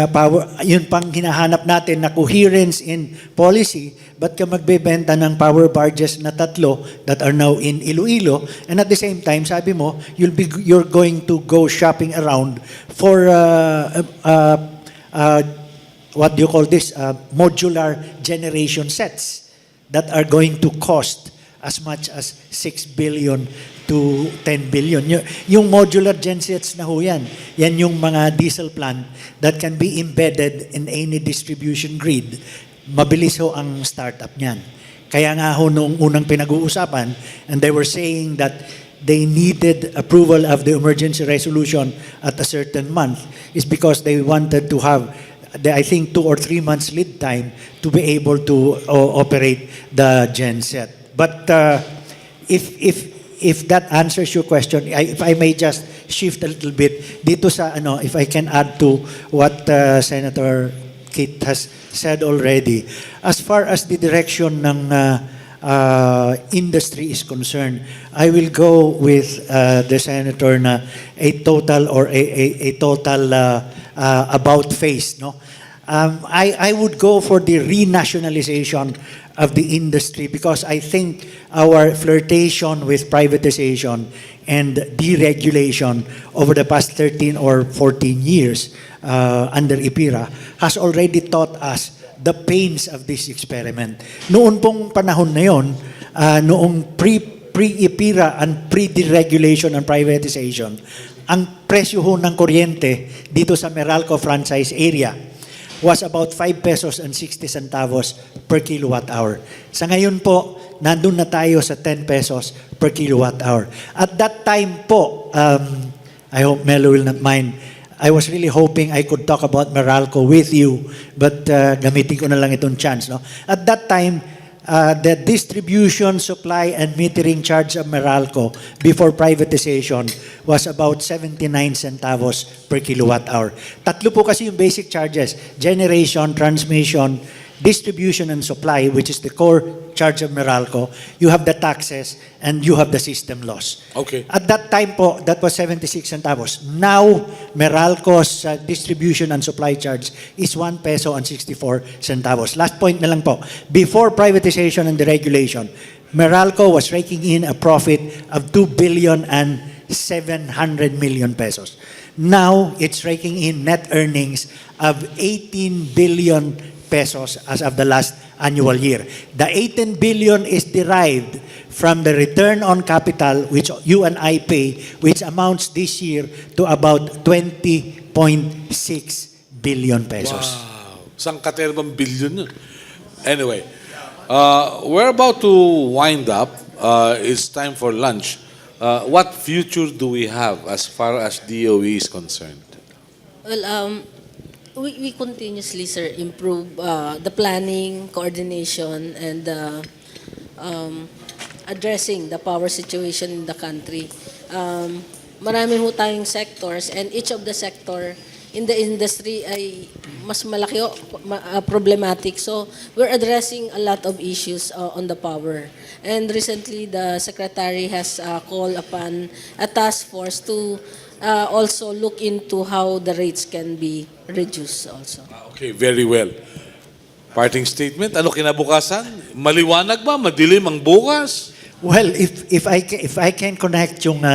pang hinahanap natin na coherence in policy, ba't ka magbebenta ng power barges na 3 that are now in Iloilo, and at the same time, sabi mo, you're going to go shopping around for what do you call this, modular generation sets that are going to cost as much as 6 billion to 10 billion. Yung modular gensets na ho yan, yan yung mga diesel plant that can be embedded in any distribution grid. Mabilis ho ang startup niyan. Kaya nga ho noong unang pinag-uusapan, and they were saying that they needed approval of the emergency resolution at a certain month is because they wanted to have, I think, 2 or 3 months lead time to be able to operate the genset. But if that answers your question, if I may just shift a little bit dito sa if I can add to what Senator Kit has said already, as far as the direction ng industry is concerned, I will go with the senator na a total or a total about face, no. I would go for the renationalization of the industry because I think our flirtation with privatization and deregulation over the past 13 or 14 years under IPIRA has already taught us the pains of this experiment. Noon pong panahon na yon, noong pre-IPIRA and pre-deregulation and privatization, ang presyo ho ng kuryente dito sa Meralco franchise area was about 5 pesos and 60 centavos per kilowatt hour. Sa ngayon po, nandun na tayo sa 10 pesos per kilowatt hour. At that time po, I hope Melo will not mind, I was really hoping I could talk about Meralco with you, but gamitin ko na lang itong chance. No? At that time, the distribution, supply, and metering charge of Meralco before privatization was about 79 centavos per kilowatt hour. Tatlo po kasi yung basic charges: generation, transmission, distribution, and supply, which is the core charge of Meralco. You have the taxes, and you have the system loss.
Okay.
At that time po, that was 76 centavos. Now, Meralco's distribution and supply charge is 1 peso and 64 centavos. Last point na lang po. Before privatization and deregulation, Meralco was raking in a profit of 2 billion and 700 million pesos. Now, it's raking in net earnings of 18 billion pesos as of the last annual year. The 18 billion is derived from the return on capital which you and I pay, which amounts this year to about 20.6 billion pesos.
Wow. Sang katerbang billion yun. Anyway, we're about to wind up. It's time for lunch. What future do we have as far as DOE is concerned?
Well, we continuously, sir, improve the planning, coordination, and addressing the power situation in the country. Marami ho tayong sectors, and each of the sector in the industry ay mas malaki o problematic. So we're addressing a lot of issues on the power. And recently, the Secretary has called upon a task force to also look into how the rates can be reduced also.
Okay, very well. Parting statement, ano kinabukasan? Maliwanag ba? Madilim ang bukas?
Well, if I can connect yung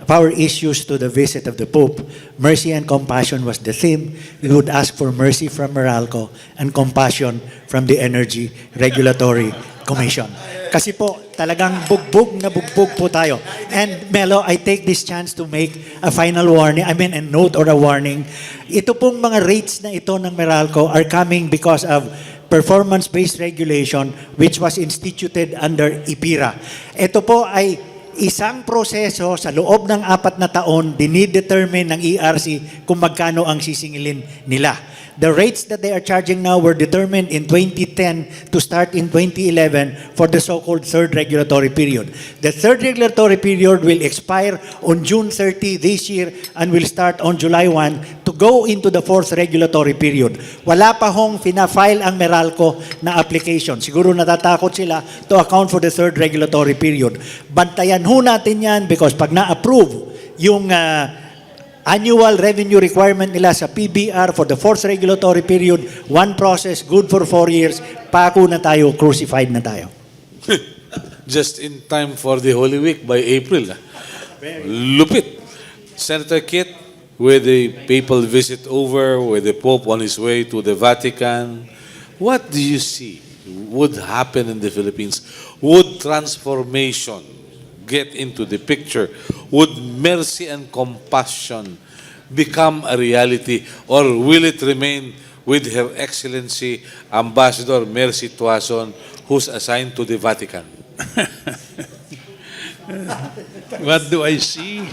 power issues to the visit of the Pope, mercy and compassion was the theme. We would ask for mercy from Meralco and compassion from the Energy Regulatory Commission. Kasi po, talagang bugbog na bugbog po tayo. And Melo, I take this chance to make a final warning, a note or a warning. Ito pong mga rates na ito ng Meralco are coming because of performance-based regulation which was instituted under IPIRA. Ito po ay isang proseso sa loob ng 4 na taon, dinidetermine ng ERC kung magkano ang sisingilin nila. The rates that they are charging now were determined in 2010 to start in 2011 for the so-called third regulatory period. The third regulatory period will expire on June 30 this year and will start on July 1 to go into the fourth regulatory period. Wala pa hong fina-file ang Meralco na application. Siguro natatakot sila to account for the third regulatory period. Bantayan ho natin yan because pag na-approve yung annual revenue requirement nila sa PBR for the fourth regulatory period, one process, good for 4 years, pako na tayo, crucified na tayo.
Just in time for the Holy Week by April. Lupit. Senator Kit, with the papal visit over, with the Pope on his way to the Vatican, what do you see would happen in the Philippines? Would transformation get into the picture, would mercy and compassion become a reality, or will it remain with Her Excellency Ambassador Mercy Tuason, who's assigned to the Vatican?
What do I see?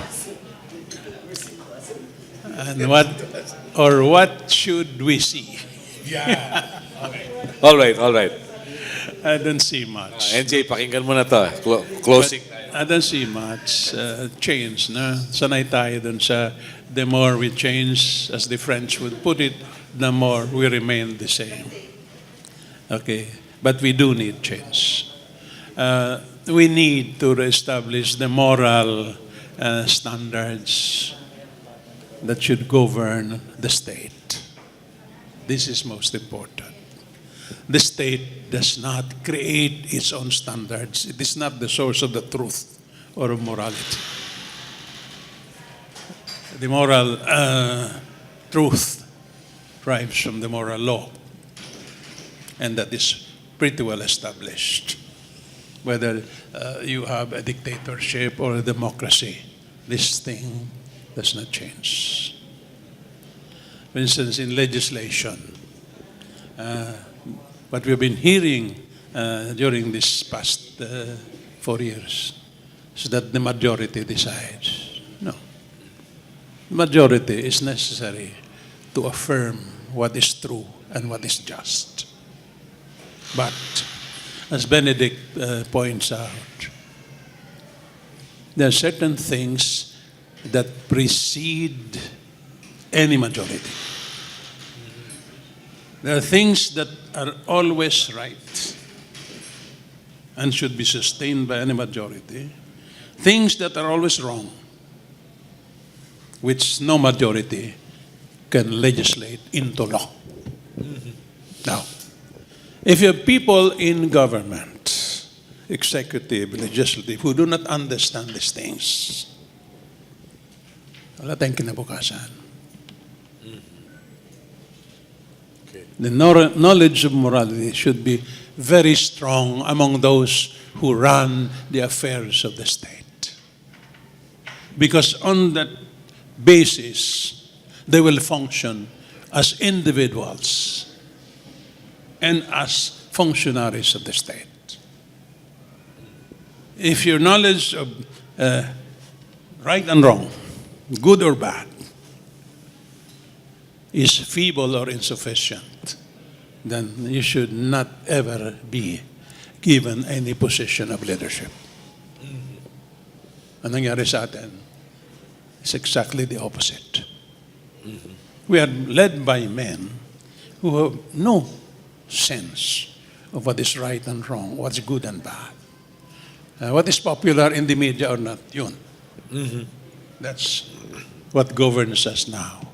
And what should we see?
All right.
I don't see much.
NJ, pakinggan mo na to. Closing.
I don't see much change. No? Sanay tayo dun sa the more we change, as the French would put it, the more we remain the same. Okay, but we do need change. We need to reestablish the moral standards that should govern the state. This is most important. The state does not create its own standards. It is not the source of the truth or of morality. The moral truth derives from the moral law, and that is pretty well established. Whether you have a dictatorship or a democracy, this thing does not change. For instance, in legislation, what we've been hearing during this past 4 years is that the majority decides. No. The majority is necessary to affirm what is true and what is just. But, as Benedict points out, there are certain things that precede any majority. There are things that are always right and should be sustained by any majority. Things that are always wrong, which no majority can legislate into law. Now, if you have people in government, executive, legislative, who do not understand these things, wala tayong kinabukasan. The knowledge of morality should be very strong among those who run the affairs of the state. Because on that basis, they will function as individuals and as functionaries of the state. If your knowledge of right and wrong, good or bad, is feeble or insufficient, then you should not ever be given any position of leadership. Ang nangyari sa atin is exactly the opposite. We are led by men who have no sense of what is right and wrong, what's good and bad. What is popular in the media or not, yun. That's what governs us now.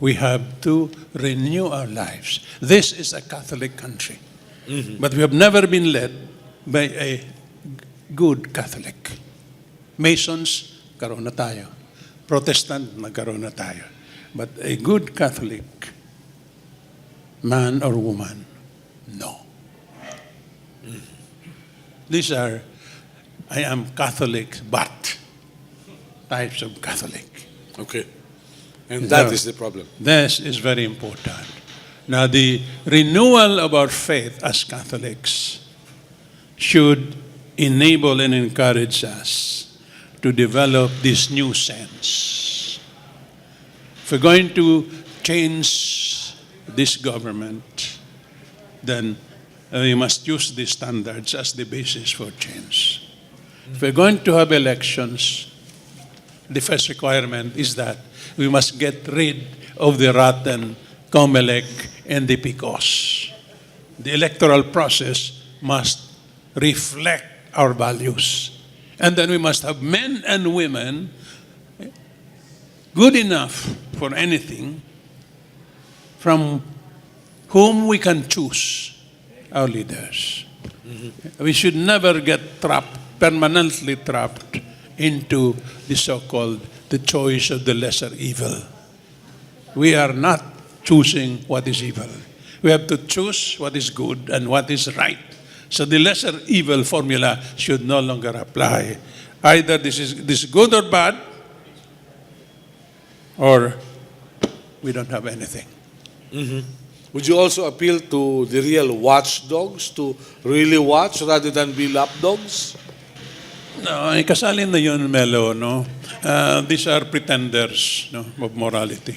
We have to renew our lives. This is a Catholic country. But we have never been led by a good Catholic. Masons, karoon na tayo. Protestant, nagkaroon na tayo. But a good Catholic man or woman, no. These are, I am Catholic, but types of Catholic.
Okay. And that is the problem.
This is very important. Now, the renewal of our faith as Catholics should enable and encourage us to develop this new sense. If we're going to change this government, then we must use these standards as the basis for change. If we're going to have elections, the first requirement is that we must get rid of the rotten COMELEC and the PICOS. The electoral process must reflect our values. And then we must have men and women good enough for anything from whom we can choose our leaders. We should never get permanently trapped into the so-called the choice of the lesser evil. We are not choosing what is evil. We have to choose what is good and what is right So the lesser evil formula should no longer apply. Either this is good or bad, or we don't have anything.
Would you also appeal to the real watchdogs to really watch rather than be lapdogs?
No, kasali na yun, Melo, no? These are pretenders, no, of morality.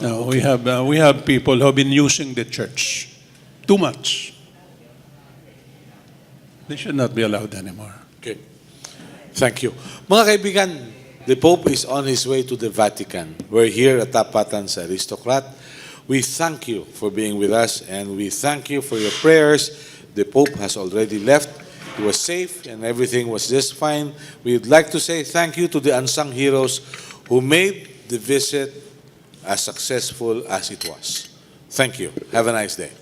No, we have people who have been using the church too much. They should not be allowed anymore.
Okay. Thank you. Mga kaibigan, the Pope is on his way to the Vatican. We're here at Tapatan sa Aristocrat. We thank you for being with us, and we thank you for your prayers. The Pope has already left. He was safe and everything was just fine. We'd like to say thank you to the unsung heroes who made the visit as successful as it was. Thank you. Have a nice day.